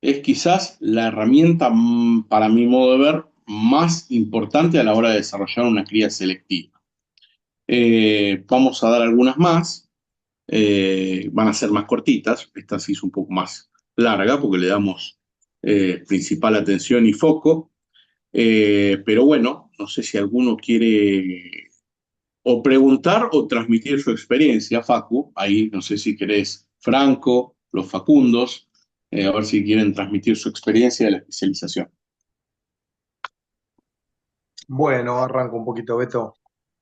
Es quizás la herramienta, para mi modo de ver, más importante a la hora de desarrollar una cría selectiva. Vamos a dar algunas más, van a ser más cortitas, esta sí es un poco más larga porque le damos principal atención y foco. Pero bueno, no sé si alguno quiere o preguntar o transmitir su experiencia, Facu. Ahí no sé si querés Franco, los Facundos, a ver si quieren transmitir su experiencia de la especialización. Bueno, arranco un poquito, Beto.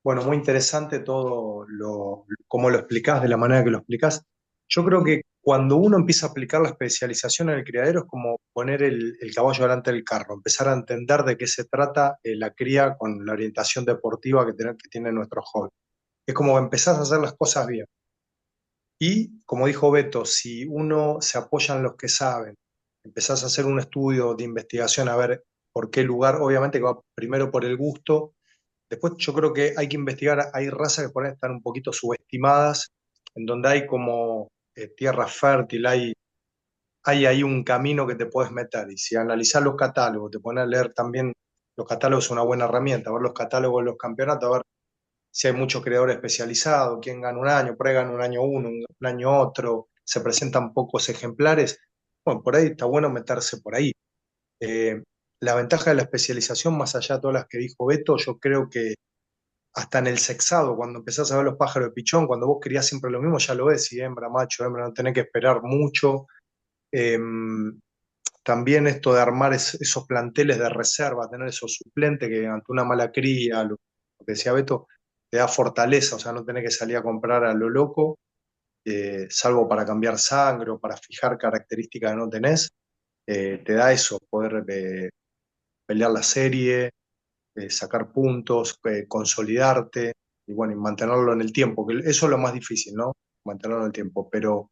Bueno, muy interesante cómo lo explicás, de la manera que lo explicás. Yo creo que cuando uno empieza a aplicar la especialización en el criadero es como poner el caballo delante del carro, empezar a entender de qué se trata la cría con la orientación deportiva que tiene nuestro joven. Es como empezar a hacer las cosas bien. Y como dijo Beto, si uno se apoya en los que saben, empezás a hacer un estudio de investigación a ver por qué lugar, obviamente que va primero por el gusto. Después yo creo que hay que investigar, hay razas que por ahí están un poquito subestimadas, en donde hay como tierra fértil, hay ahí un camino que te puedes meter. Y si analizás los catálogos, te pones a leer también, los catálogos es una buena herramienta, ver los catálogos de los campeonatos, a ver si hay muchos creadores especializados, quién gana un año, por ahí gana un año uno, un año otro, se presentan pocos ejemplares. Bueno, por ahí está bueno meterse por ahí. Eh, la ventaja de la especialización, más allá de todas las que dijo Beto, yo creo que hasta en el sexado, cuando empezás a ver los pájaros de pichón, cuando vos querías siempre lo mismo, ya lo ves, si hembra, macho, hembra, no tenés que esperar mucho. Eh, también esto de armar esos planteles de reserva, tener esos suplentes que ante una mala cría, lo que decía Beto, te da fortaleza, o sea, no tenés que salir a comprar a lo loco, salvo para cambiar sangre o para fijar características que no tenés, te da eso, poder pelear la serie, sacar puntos, consolidarte y bueno, y mantenerlo en el tiempo, que eso es lo más difícil, ¿no? Mantenerlo en el tiempo, pero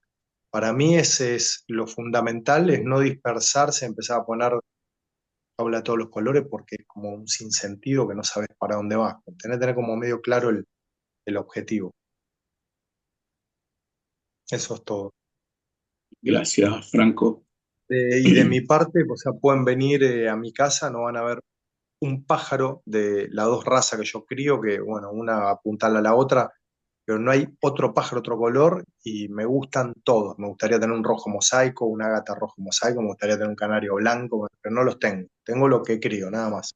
para mí ese es lo fundamental, es no dispersarse, empezar a poner habla de todos los colores porque es como un sinsentido que no sabes para dónde vas. Tenés que tener como medio claro el objetivo. Eso es todo. Gracias, Franco. Y de mi parte, o sea, pueden venir a mi casa, no van a ver un pájaro de las dos razas que yo crío, que bueno, una apuntala a la otra. pero no hay otro pájaro, otro color, y me gustan todos. Me gustaría tener un rojo mosaico, un ágata rojo mosaico, me gustaría tener un canario blanco, pero no los tengo. Tengo lo que crío, nada más.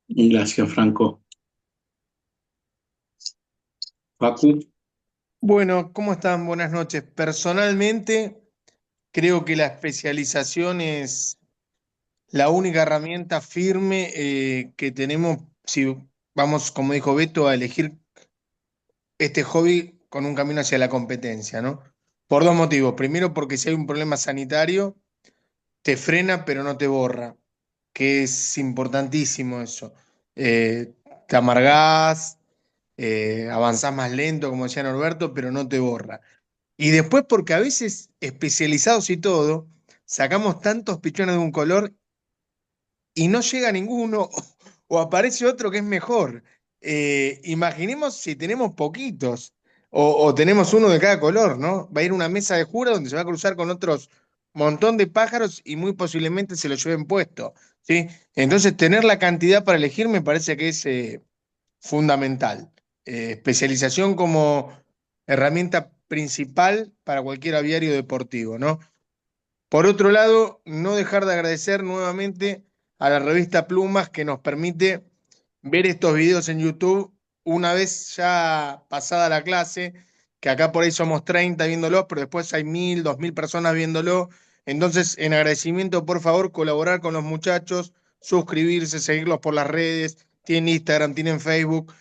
Gracias, Franco. Facu, Bueno, ¿cómo están? Buenas noches. Personalmente, creo que la especialización es la única herramienta firme que tenemos si vamos, como dijo Beto, a elegir este hobby con un camino hacia la competencia, ¿no? Por dos motivos. Primero, porque si hay un problema sanitario, te frena pero no te borra, que es importantísimo eso. Eh, Te amargás, avanzás más lento, como decía Norberto, pero no te borra. Y después porque a veces, especializados y todo, sacamos tantos pichones de un color y no llega ninguno o aparece otro que es mejor. Imaginemos si tenemos poquitos o tenemos uno de cada color, ¿no? Va a ir una mesa de jura donde se va a cruzar con otros montón de pájaros y muy posiblemente se lo lleven puesto, ¿sí? Entonces, tener la cantidad para elegir me parece que es fundamental. Especialización como herramienta principal para cualquier aviario deportivo, ¿no? Por otro lado, no dejar de agradecer nuevamente a la revista Plumas que nos permite ver estos videos en YouTube una vez ya pasada la clase, que acá por ahí somos 30 viéndolo, pero después hay 1000, 2000 personas viéndolo. Entonces, en agradecimiento, por favor, colaborar con los muchachos, suscribirse, seguirlos por las redes, tienen Instagram, tienen Facebook,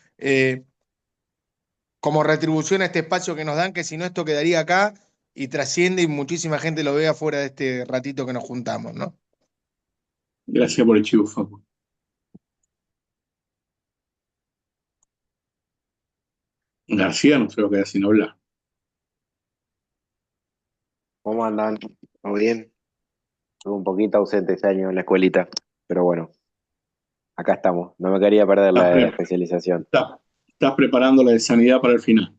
como retribución a este espacio que nos dan, que si no esto quedaría acá y trasciende y muchísima gente lo vea fuera de este ratito que nos juntamos, ¿no? gracias por el chivo, Facu. García no se lo queda sin hablar. ¿Cómo andan? ¿Todo bien? Estuve un poquito ausente este año en la escuelita, pero bueno, acá estamos. No me quería perder Estás, la pre- especialización. estás- estás preparando la de sanidad para el final.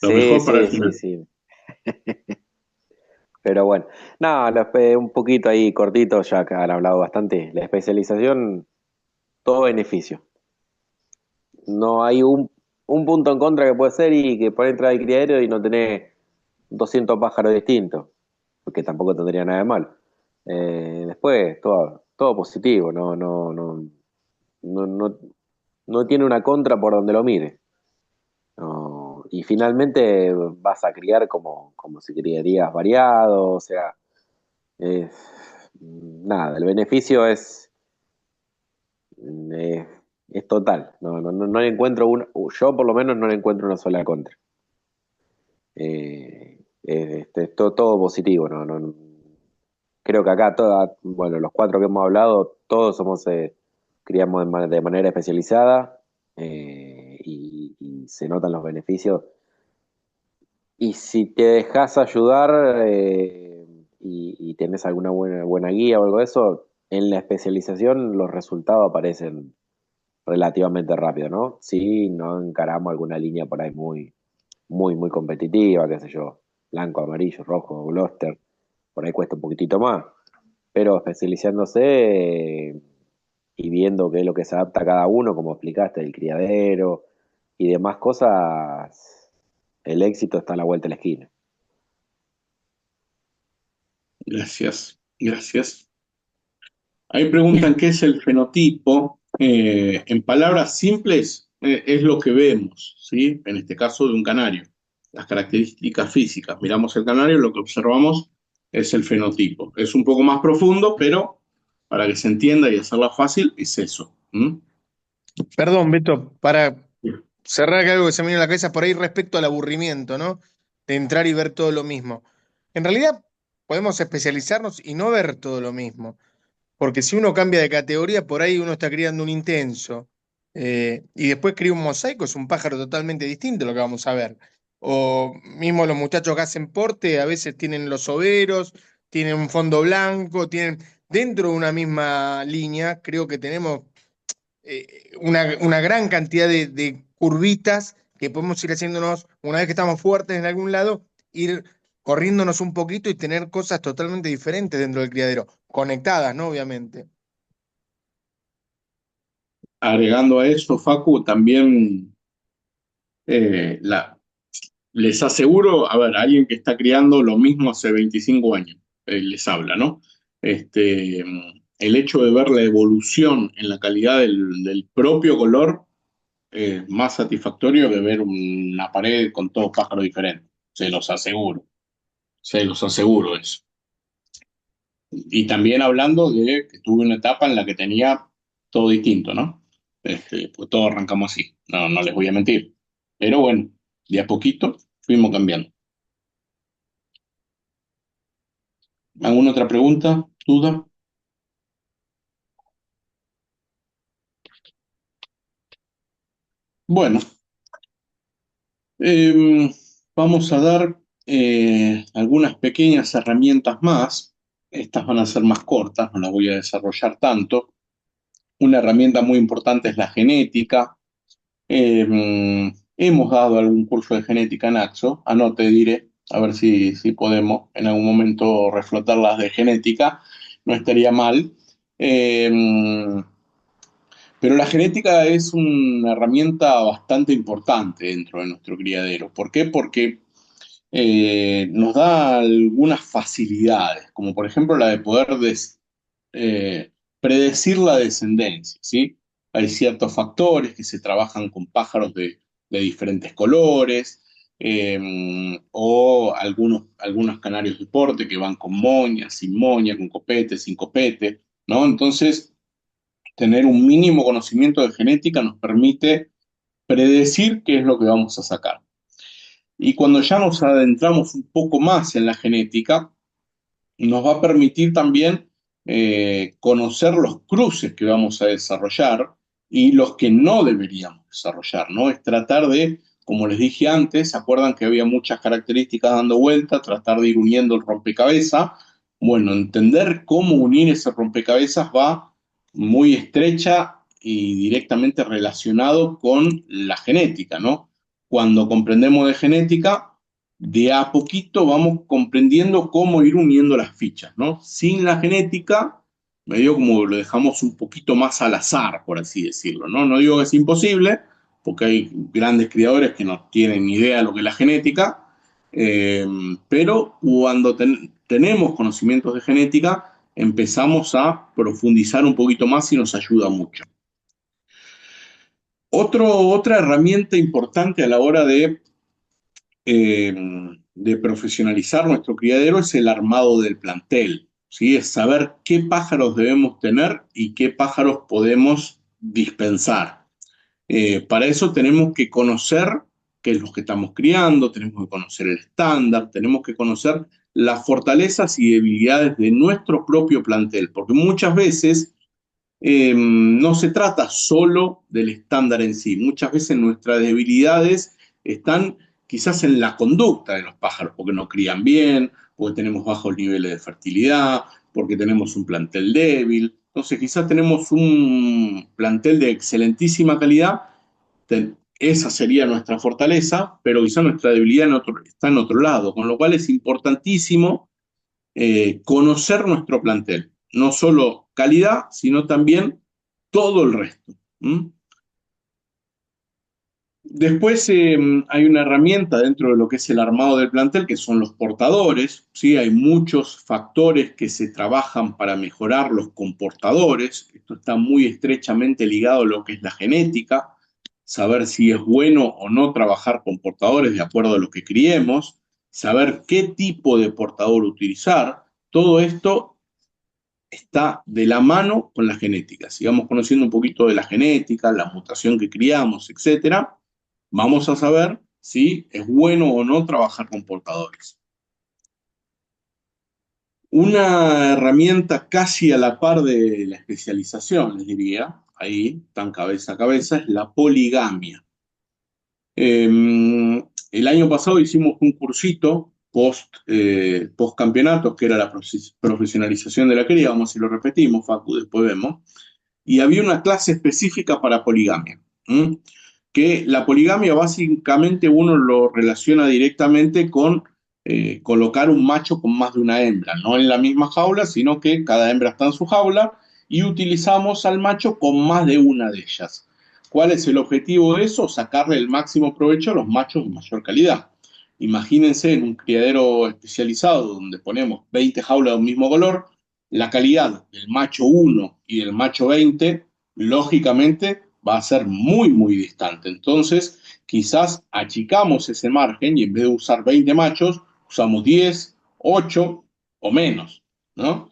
Lo Sí, mejor para el sí, sí, final. sí. Pero bueno, no, un poquito ahí cortito, ya que han hablado bastante. La especialización, todo beneficio. No hay un punto en contra que puede ser y que por entrar al criadero y no tener 200 pájaros distintos, porque tampoco tendría nada de mal. Después, todo positivo, no, no tiene una contra por donde lo mire. No, y finalmente vas a criar como si criarías variado, o sea, eh, nada, el beneficio eh, es total. No le encuentro yo por lo menos no le encuentro una sola contra. Es todo positivo, creo que acá bueno, los cuatro que hemos hablado, todos criamos de manera especializada, y se notan los beneficios. Y si te dejas ayudar, y tenés alguna buena guía o algo de eso, en la especialización los resultados aparecen relativamente rápido, ¿no? Si no encaramos alguna línea por ahí muy competitiva, qué sé yo, blanco, amarillo, rojo, Gloucester, por ahí cuesta un poquitito más, pero especializándose, y viendo qué es lo que se adapta a cada uno, como explicaste, el criadero y demás cosas, el éxito está a la vuelta de la esquina. Gracias, gracias. Ahí preguntan qué es el fenotipo. En palabras simples, es lo que vemos, ¿sí? En este caso de un canario. Las características físicas. Miramos el canario, lo que observamos es el fenotipo. Es un poco más profundo, pero para que se entienda y hacerla fácil, es eso. ¿Mm? Perdón, Beto, para cerrar que algo que se me viene a la cabeza por ahí respecto al aburrimiento, ¿no? De entrar y ver todo lo mismo. En realidad, podemos especializarnos y no ver todo lo mismo. Porque si uno cambia de categoría, por ahí uno está criando un intenso, y después cría un mosaico, es un pájaro totalmente distinto a lo que vamos a ver. O mismo los muchachos que hacen porte, a veces tienen los overos, tienen un fondo blanco, tienen dentro de una misma línea, creo que tenemos una gran cantidad de curvitas que podemos ir haciéndonos, una vez que estamos fuertes en algún lado, ir corriéndonos un poquito y tener cosas totalmente diferentes dentro del criadero, conectadas, ¿no? Obviamente. Agregando a eso, Facu, también Les aseguro, a ver, alguien que está criando lo mismo hace 25 años, les habla, ¿no? El hecho de ver la evolución en la calidad del propio color es más satisfactorio que ver una pared con todos pájaros diferentes. Se los aseguro eso. Y también hablando de que tuve una etapa en la que tenía todo distinto, ¿no? Pues todos arrancamos así, no les voy a mentir. Pero bueno, de a poquito fuimos cambiando. ¿Alguna otra pregunta? ¿Duda? Bueno, eh, vamos a dar algunas pequeñas herramientas más. Estas van a ser más cortas, no las voy a desarrollar tanto. Una herramienta muy importante es la genética. Hemos dado algún curso de genética en AXO. Anote, diré, a ver si podemos en algún momento reflotar las de genética. No estaría mal. Pero la genética es una herramienta bastante importante dentro de nuestro criadero. ¿Por qué? Porque nos da algunas facilidades, como por ejemplo la de poder eh, predecir la descendencia, ¿sí? Hay ciertos factores que se trabajan con pájaros de diferentes colores, o algunos canarios de porte que van con moña, sin moña, con copete, sin copete, ¿no? Entonces, tener un mínimo conocimiento de genética nos permite predecir qué es lo que vamos a sacar. Y cuando ya nos adentramos un poco más en la genética, nos va a permitir también conocer los cruces que vamos a desarrollar y los que no deberíamos desarrollar, ¿no? Es tratar de, como les dije antes, ¿se acuerdan que había muchas características dando vuelta? Tratar de ir uniendo el rompecabezas. Bueno, entender cómo unir ese rompecabezas va muy estrecha y directamente relacionado con la genética, ¿no? Cuando comprendemos de genética, de a poquito vamos comprendiendo cómo ir uniendo las fichas, ¿no? Sin la genética, medio como lo dejamos un poquito más al azar, por así decirlo, ¿no? No digo que es imposible, porque hay grandes criadores que no tienen ni idea de lo que es la genética, pero cuando tenemos conocimientos de genética, empezamos a profundizar un poquito más y nos ayuda mucho. Otra herramienta importante a la hora eh, de profesionalizar nuestro criadero es el armado del plantel, ¿sí? Es saber qué pájaros debemos tener y qué pájaros podemos dispensar. Para eso tenemos que conocer qué es lo que estamos criando, tenemos que conocer el estándar, tenemos que conocer las fortalezas y debilidades de nuestro propio plantel, porque muchas veces no se trata solo del estándar en sí. Muchas veces nuestras debilidades están quizás en la conducta de los pájaros, porque no crían bien, porque tenemos bajos niveles de fertilidad, porque tenemos un plantel débil. Entonces quizás tenemos un plantel de excelentísima calidad, esa sería nuestra fortaleza, pero quizás nuestra debilidad está en otro lado, con lo cual es importantísimo conocer nuestro plantel, no solo calidad, sino también todo el resto. Después hay una herramienta dentro de lo que es el armado del plantel, que son los portadores, ¿sí? Hay muchos factores que se trabajan para mejorar los comportadores. Esto está muy estrechamente ligado a lo que es la genética, saber si es bueno o no trabajar con portadores de acuerdo a lo que criemos, saber qué tipo de portador utilizar. Todo esto está de la mano con la genética. Sigamos conociendo un poquito de la genética, la mutación que criamos, etcétera. Vamos a saber si es bueno o no trabajar con portadores. Una herramienta casi a la par de la especialización, les diría, ahí, tan cabeza a cabeza, es la poligamia. El año pasado hicimos un cursito post campeonato, que era la profesionalización de la cría, vamos a si lo repetimos, Facu, después vemos, y había una clase específica para poligamia, que la poligamia básicamente uno lo relaciona directamente con colocar un macho con más de una hembra, no en la misma jaula, sino que cada hembra está en su jaula y utilizamos al macho con más de una de ellas. ¿Cuál es el objetivo de eso? Sacarle el máximo provecho a los machos de mayor calidad. Imagínense en un criadero especializado donde ponemos 20 jaulas de un mismo color, la calidad del macho 1 y del macho 20, lógicamente, va a ser muy, muy distante. Entonces, quizás achicamos ese margen y en vez de usar 20 machos, usamos 10, 8 o menos, ¿no?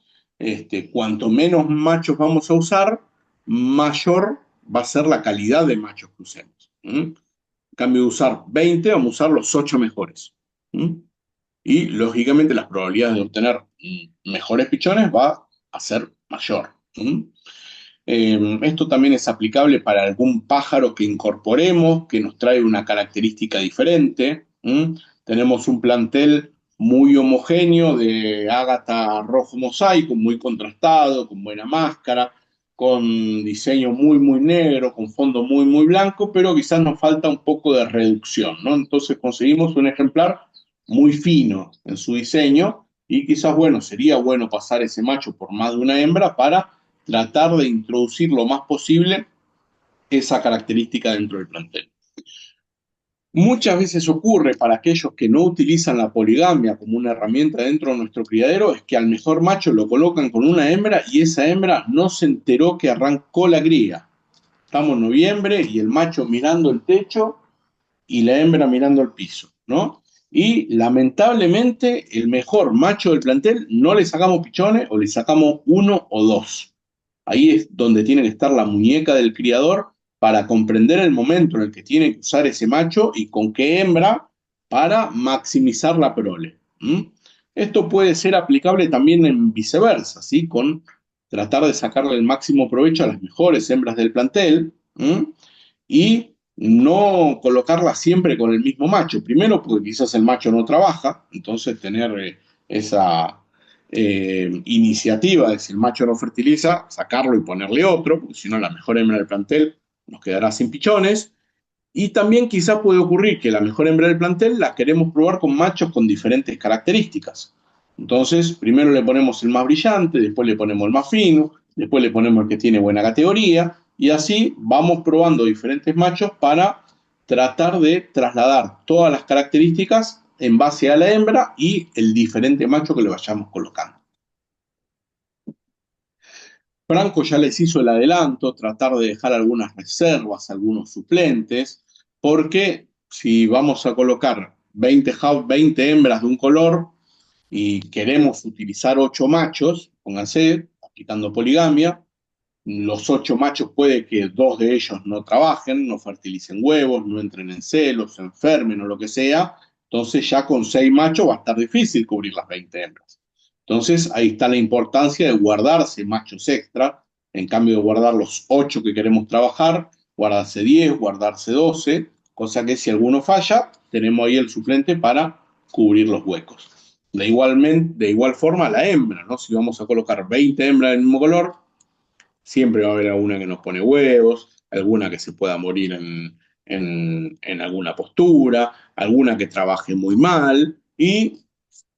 Cuanto menos machos vamos a usar, mayor va a ser la calidad de machos que usemos. En cambio de usar 20, vamos a usar los 8 mejores. Y lógicamente las probabilidades de obtener mejores pichones va a ser mayor. Esto también es aplicable para algún pájaro que incorporemos, que nos trae una característica diferente. Tenemos un plantel muy homogéneo de ágata rojo mosaico, muy contrastado, con buena máscara, con diseño muy, muy negro, con fondo muy, muy blanco, pero quizás nos falta un poco de reducción, ¿no? Entonces conseguimos un ejemplar muy fino en su diseño y quizás, bueno, sería bueno pasar ese macho por más de una hembra para tratar de introducir lo más posible esa característica dentro del plantel. Muchas veces ocurre para aquellos que no utilizan la poligamia como una herramienta dentro de nuestro criadero, es que al mejor macho lo colocan con una hembra y esa hembra no se enteró que arrancó la cría. Estamos en noviembre y el macho mirando el techo y la hembra mirando el piso, ¿no? Y lamentablemente el mejor macho del plantel no le sacamos pichones o le sacamos 1 o 2. Ahí es donde tiene que estar la muñeca del criador para comprender el momento en el que tiene que usar ese macho y con qué hembra para maximizar la prole. Esto puede ser aplicable también en viceversa, ¿sí? Con tratar de sacarle el máximo provecho a las mejores hembras del plantel y no colocarla siempre con el mismo macho. Primero, porque quizás el macho no trabaja, entonces tener esa iniciativa de si el macho no fertiliza, sacarlo y ponerle otro, porque si no la mejor hembra del plantel nos quedará sin pichones. Y también quizás puede ocurrir que la mejor hembra del plantel la queremos probar con machos con diferentes características. Entonces, primero le ponemos el más brillante, después le ponemos el más fino, después le ponemos el que tiene buena categoría, y así vamos probando diferentes machos para tratar de trasladar todas las características en base a la hembra y el diferente macho que le vayamos colocando. Franco ya les hizo el adelanto, tratar de dejar algunas reservas, algunos suplentes, porque si vamos a colocar 20 hembras de un color y queremos utilizar 8 machos, pónganse, aplicando poligamia, los 8 machos puede que 2 de ellos no trabajen, no fertilicen huevos, no entren en celos, se enfermen o lo que sea, entonces ya con 6 machos va a estar difícil cubrir las 20 hembras. Entonces ahí está la importancia de guardarse machos extra, en cambio de guardar los 8 que queremos trabajar, guardarse 10, guardarse 12, cosa que si alguno falla, tenemos ahí el suplente para cubrir los huecos. De igual forma la hembra, ¿no? Si vamos a colocar 20 hembras del mismo color, siempre va a haber alguna que nos pone huevos, alguna que se pueda morir en alguna postura, alguna que trabaje muy mal, y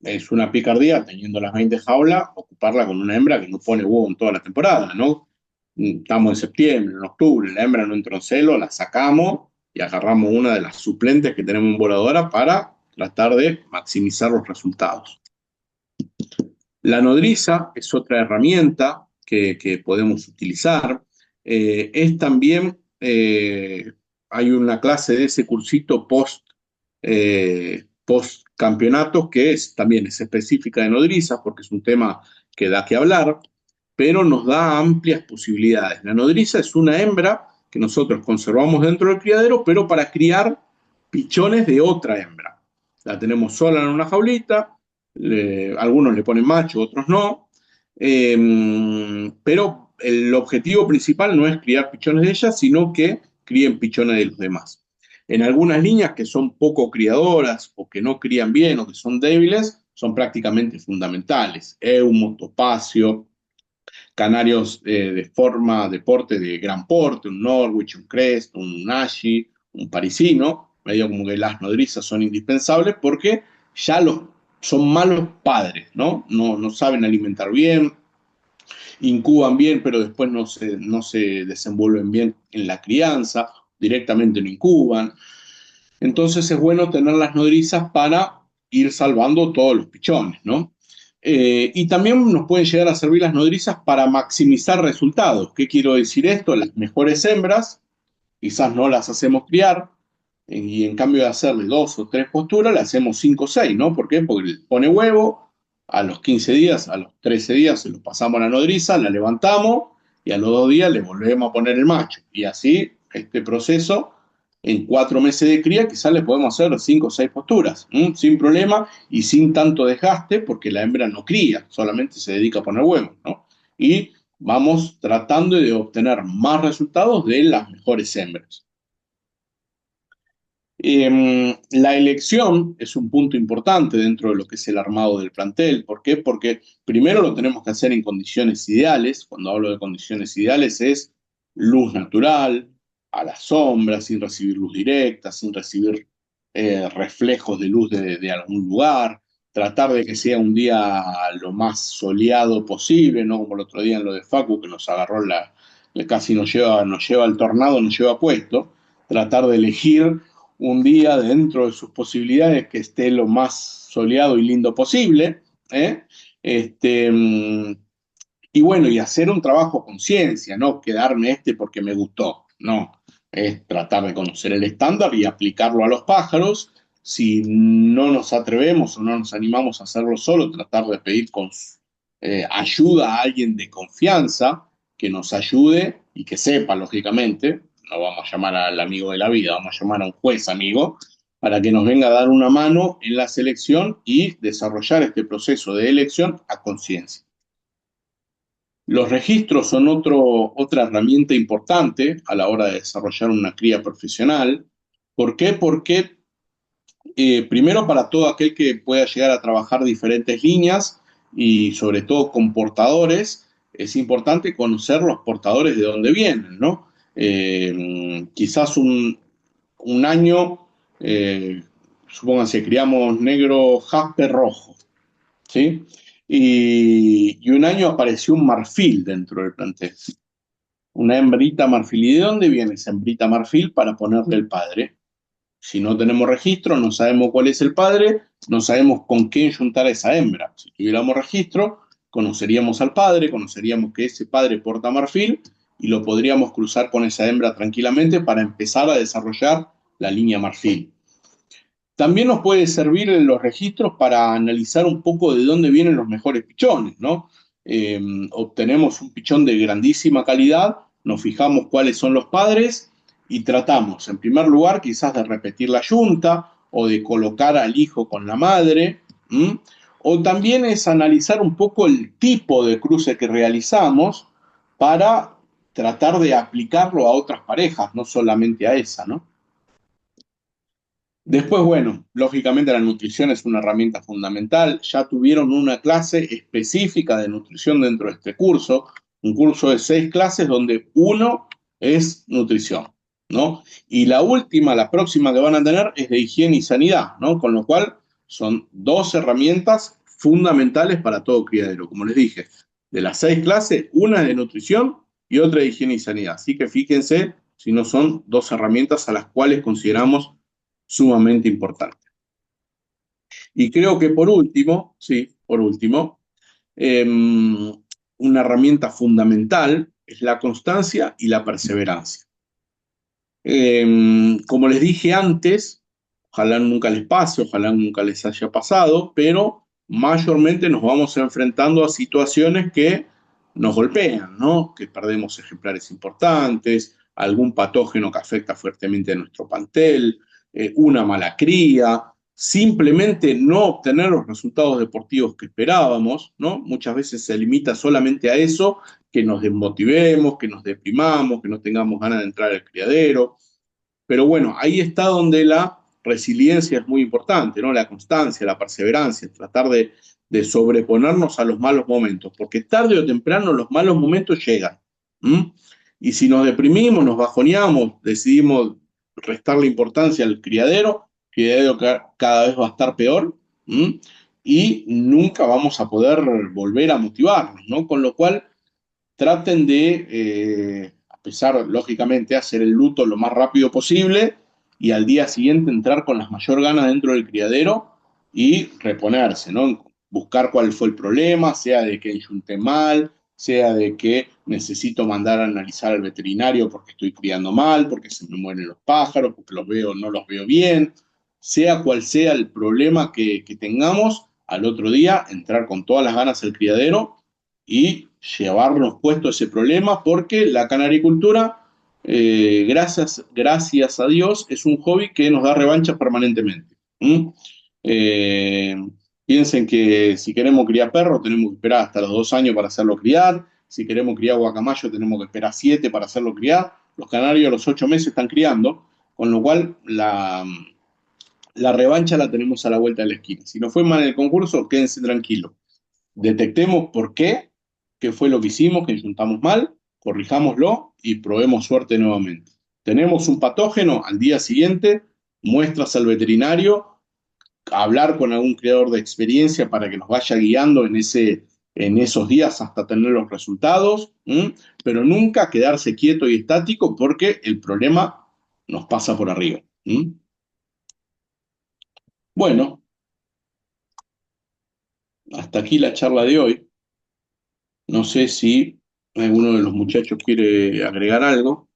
es una picardía, teniendo las 20 jaulas, ocuparla con una hembra que no pone huevo en toda la temporada, ¿no? Estamos en septiembre, en octubre, la hembra no entró en celo, la sacamos y agarramos una de las suplentes que tenemos en voladora para tratar de maximizar los resultados. La nodriza es otra herramienta que podemos utilizar. Es también, hay una clase de ese cursito post campeonatos que también es específica de nodrizas porque es un tema que da que hablar, pero nos da amplias posibilidades. La nodriza es una hembra que nosotros conservamos dentro del criadero, pero para criar pichones de otra hembra. La tenemos sola en una jaulita, algunos le ponen macho, otros no, pero el objetivo principal no es criar pichones de ella, sino que críen pichones de los demás. En algunas líneas que son poco criadoras o que no crían bien o que son débiles, son prácticamente fundamentales. Eumo, topacio, canarios de porte de gran porte, un Norwich, un Crest, un Nashi, un parisino, medio como que las nodrizas son indispensables porque ya son malos padres, ¿no? No saben alimentar bien, Incuban bien, pero después no se desenvuelven bien en la crianza, directamente no incuban. Entonces es bueno tener las nodrizas para ir salvando todos los pichones, ¿no? Y también nos pueden llegar a servir las nodrizas para maximizar resultados. ¿Qué quiero decir esto? Las mejores hembras, quizás no las hacemos criar, y en cambio de hacerle 2 o 3 posturas, le hacemos 5 o 6, ¿no? ¿Por qué? Porque pone huevo, a los 15 días, a los 13 días se lo pasamos a la nodriza, la levantamos y a los 2 días le volvemos a poner el macho. Y así, este proceso, en 4 meses de cría, quizás le podemos hacer 5 o 6 posturas, sin problema y sin tanto desgaste, porque la hembra no cría, solamente se dedica a poner huevos, ¿no? Y vamos tratando de obtener más resultados de las mejores hembras. La elección es un punto importante dentro de lo que es el armado del plantel. ¿Por qué? Porque primero lo tenemos que hacer en condiciones ideales. Cuando hablo de condiciones ideales es luz natural, a la sombra, sin recibir luz directa, sin recibir reflejos de luz de algún lugar. Tratar de que sea un día lo más soleado posible, no como el otro día en lo de Facu, que nos agarró casi nos lleva el tornado, nos lleva puesto. Tratar de elegir un día dentro de sus posibilidades que esté lo más soleado y lindo posible, ¿eh? Este, y bueno, y hacer un trabajo con ciencia, no quedarme porque me gustó, no, es tratar de conocer el estándar y aplicarlo a los pájaros. Si no nos atrevemos o no nos animamos a hacerlo solo, tratar de pedir ayuda a alguien de confianza que nos ayude y que sepa, lógicamente. No vamos a llamar al amigo de la vida, vamos a llamar a un juez amigo para que nos venga a dar una mano en la selección y desarrollar este proceso de elección a conciencia. Los registros son otra herramienta importante a la hora de desarrollar una cría profesional. ¿Por qué? Porque primero para todo aquel que pueda llegar a trabajar diferentes líneas y sobre todo con portadores, es importante conocer los portadores de dónde vienen, ¿no? Quizás un año, supónganse, criamos negro jaspe rojo, ¿sí? Y un año apareció un marfil dentro del plantel. Una hembrita marfil. ¿Y de dónde viene esa hembrita marfil para ponerle el padre? Si no tenemos registro, no sabemos cuál es el padre, no sabemos con qué juntar a esa hembra. Si tuviéramos registro, conoceríamos al padre, conoceríamos que ese padre porta marfil y lo podríamos cruzar con esa hembra tranquilamente para empezar a desarrollar la línea marfil. También nos puede servir en los registros para analizar un poco de dónde vienen los mejores pichones, ¿no? Obtenemos un pichón de grandísima calidad, nos fijamos cuáles son los padres y tratamos, en primer lugar, quizás de repetir la yunta o de colocar al hijo con la madre, o también es analizar un poco el tipo de cruce que realizamos para tratar de aplicarlo a otras parejas, no solamente a esa, ¿no? Después, bueno, lógicamente la nutrición es una herramienta fundamental. Ya tuvieron una clase específica de nutrición dentro de este curso, un curso de 6 clases donde uno es nutrición, ¿no? Y la última, la próxima que van a tener es de higiene y sanidad, ¿no? Con lo cual son 2 herramientas fundamentales para todo criadero. Como les dije, de las 6 clases, una es de nutrición y otra de higiene y sanidad. Así que fíjense si no son 2 herramientas a las cuales consideramos sumamente importante. Y creo que por último, una herramienta fundamental es la constancia y la perseverancia. Como les dije antes, ojalá nunca les pase, ojalá nunca les haya pasado, pero mayormente nos vamos enfrentando a situaciones que nos golpean, ¿no? Que perdemos ejemplares importantes, algún patógeno que afecta fuertemente a nuestro plantel, una mala cría, simplemente no obtener los resultados deportivos que esperábamos, ¿no? Muchas veces se limita solamente a eso, que nos desmotivemos, que nos deprimamos, que no tengamos ganas de entrar al criadero. Pero bueno, ahí está donde la resiliencia es muy importante, ¿no? La constancia, la perseverancia, tratar de sobreponernos a los malos momentos, porque tarde o temprano los malos momentos llegan. Y si nos deprimimos, nos bajoneamos, decidimos restarle importancia al criadero, el criadero cada vez va a estar peor, y nunca vamos a poder volver a motivarnos, ¿no? Con lo cual traten de, a pesar, lógicamente, hacer el luto lo más rápido posible y al día siguiente entrar con las mayor ganas dentro del criadero y reponerse, ¿no? Buscar cuál fue el problema, sea de que yunté mal, sea de que necesito mandar a analizar al veterinario porque estoy criando mal, porque se me mueren los pájaros, porque los veo, no los veo bien, sea cual sea el problema que tengamos, al otro día entrar con todas las ganas al criadero y llevarnos puesto ese problema, porque la canaricultura, gracias a Dios, es un hobby que nos da revanchas permanentemente. ¿Mm? Eh, Piensen que si queremos criar perros, tenemos que esperar hasta los 2 años para hacerlo criar. Si queremos criar guacamayo, tenemos que esperar 7 para hacerlo criar. Los canarios a los 8 meses están criando, con lo cual la revancha la tenemos a la vuelta de la esquina. Si no fue mal el concurso, quédense tranquilos. Detectemos por qué fue lo que hicimos, que juntamos mal, corrijámoslo y probemos suerte nuevamente. Tenemos un patógeno, al día siguiente, muestras al veterinario, hablar con algún creador de experiencia para que nos vaya guiando en esos días hasta tener los resultados, pero nunca quedarse quieto y estático porque el problema nos pasa por arriba. Bueno, hasta aquí la charla de hoy. No sé si alguno de los muchachos quiere agregar algo.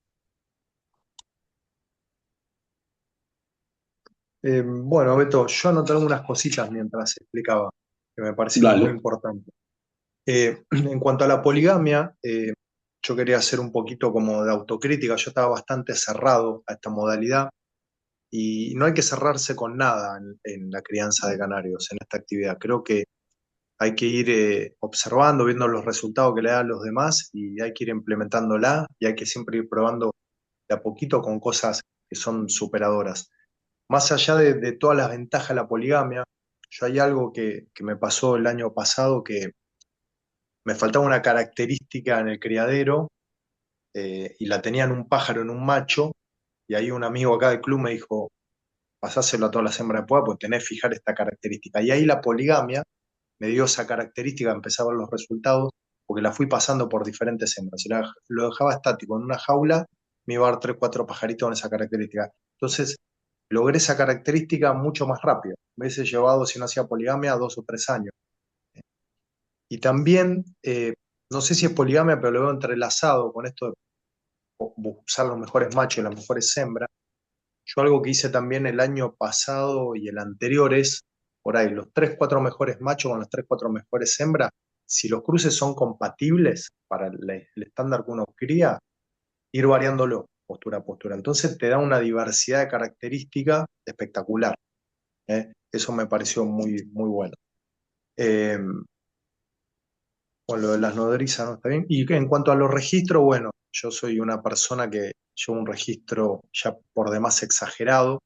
Bueno, Beto, yo anoté algunas cositas mientras explicaba, que me parecieron muy Dale. importantes. En cuanto a la poligamia, yo quería hacer un poquito como de autocrítica. Yo estaba bastante cerrado a esta modalidad y no hay que cerrarse con nada en la crianza de canarios, en esta actividad. Creo que hay que ir observando, viendo los resultados que le dan los demás y hay que ir implementándola y hay que siempre ir probando de a poquito con cosas que son superadoras. Más allá de todas las ventajas de la poligamia, yo hay algo que me pasó el año pasado que me faltaba una característica en el criadero y la tenían un pájaro en un macho y ahí un amigo acá del club me dijo, pasáselo a todas las hembras de Puebla porque tenés que fijar esta característica. Y ahí la poligamia me dio esa característica, empecé a ver los resultados porque la fui pasando por diferentes hembras. Si lo dejaba estático en una jaula, me iba a dar 3, 4 pajaritos con esa característica. Entonces, logré esa característica mucho más rápido. Me hubiese llevado, si no hacía poligamia, 2 o 3 años. Y también, no sé si es poligamia, pero lo veo entrelazado con esto de usar los mejores machos y las mejores hembras. Yo algo que hice también el año pasado y el anterior es, por ahí, los 3, 4 mejores machos con las 3, 4 mejores hembras, si los cruces son compatibles para el estándar que uno cría, ir variándolo postura a postura. Entonces te da una diversidad de características espectacular. Eso me pareció muy, muy bueno. Eh, Con lo de las nodrizas, ¿no? Está bien. Y en cuanto a los registros, bueno, yo soy una persona que lleva un registro ya por demás exagerado,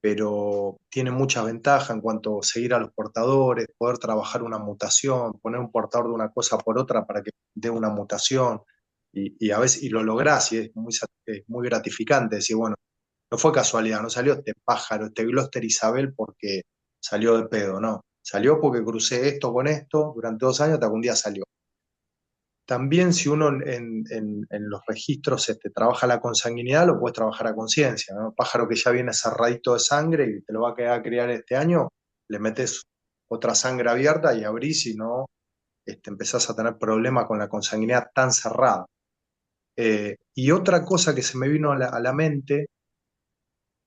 pero tiene muchas ventajas en cuanto a seguir a los portadores, poder trabajar una mutación, poner un portador de una cosa por otra para que dé una mutación, y a veces y lo lográs y es muy gratificante decir, bueno, no fue casualidad, no salió este pájaro, este Gloster Isabel porque salió de pedo, no. Salió porque crucé esto con esto durante 2 años hasta que un día salió. También si uno en los registros trabaja la consanguinidad, lo puedes trabajar a conciencia, ¿no? Pájaro que ya viene cerradito de sangre y te lo va a quedar a criar este año, le metes otra sangre abierta y abrís y no empezás a tener problemas con la consanguinidad tan cerrada. Y otra cosa que se me vino a la mente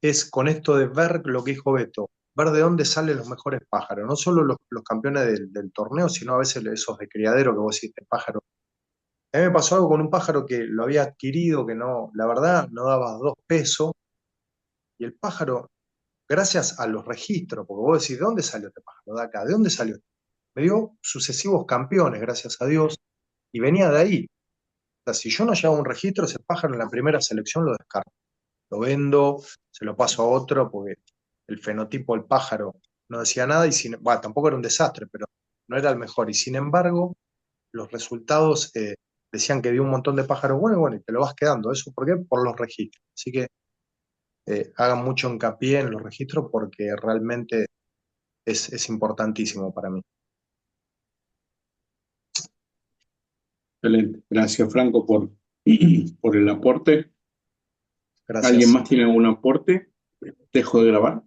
es con esto de ver lo que dijo Beto, ver de dónde salen los mejores pájaros, no solo los campeones del torneo, sino a veces esos de criadero que vos decís, este pájaro. A mí me pasó algo con un pájaro que lo había adquirido, que no, la verdad, no daba 2 pesos, y el pájaro, gracias a los registros, porque vos decís, ¿de dónde salió este pájaro? De acá, ¿de dónde salió? Me dio sucesivos campeones, gracias a Dios, y venía de ahí. O sea, si yo no llevaba un registro, ese pájaro en la primera selección lo descarto. Lo vendo, se lo paso a otro, porque el fenotipo del pájaro no decía nada, y bueno, tampoco era un desastre, pero no era el mejor. Y sin embargo, los resultados decían que dio un montón de pájaros buenos, bueno, y te lo vas quedando. ¿Eso por qué? Por los registros. Así que hagan mucho hincapié en los registros porque realmente es importantísimo para mí. Excelente. Gracias, Franco, por el aporte. Gracias. ¿Alguien más tiene algún aporte? Dejo de grabar.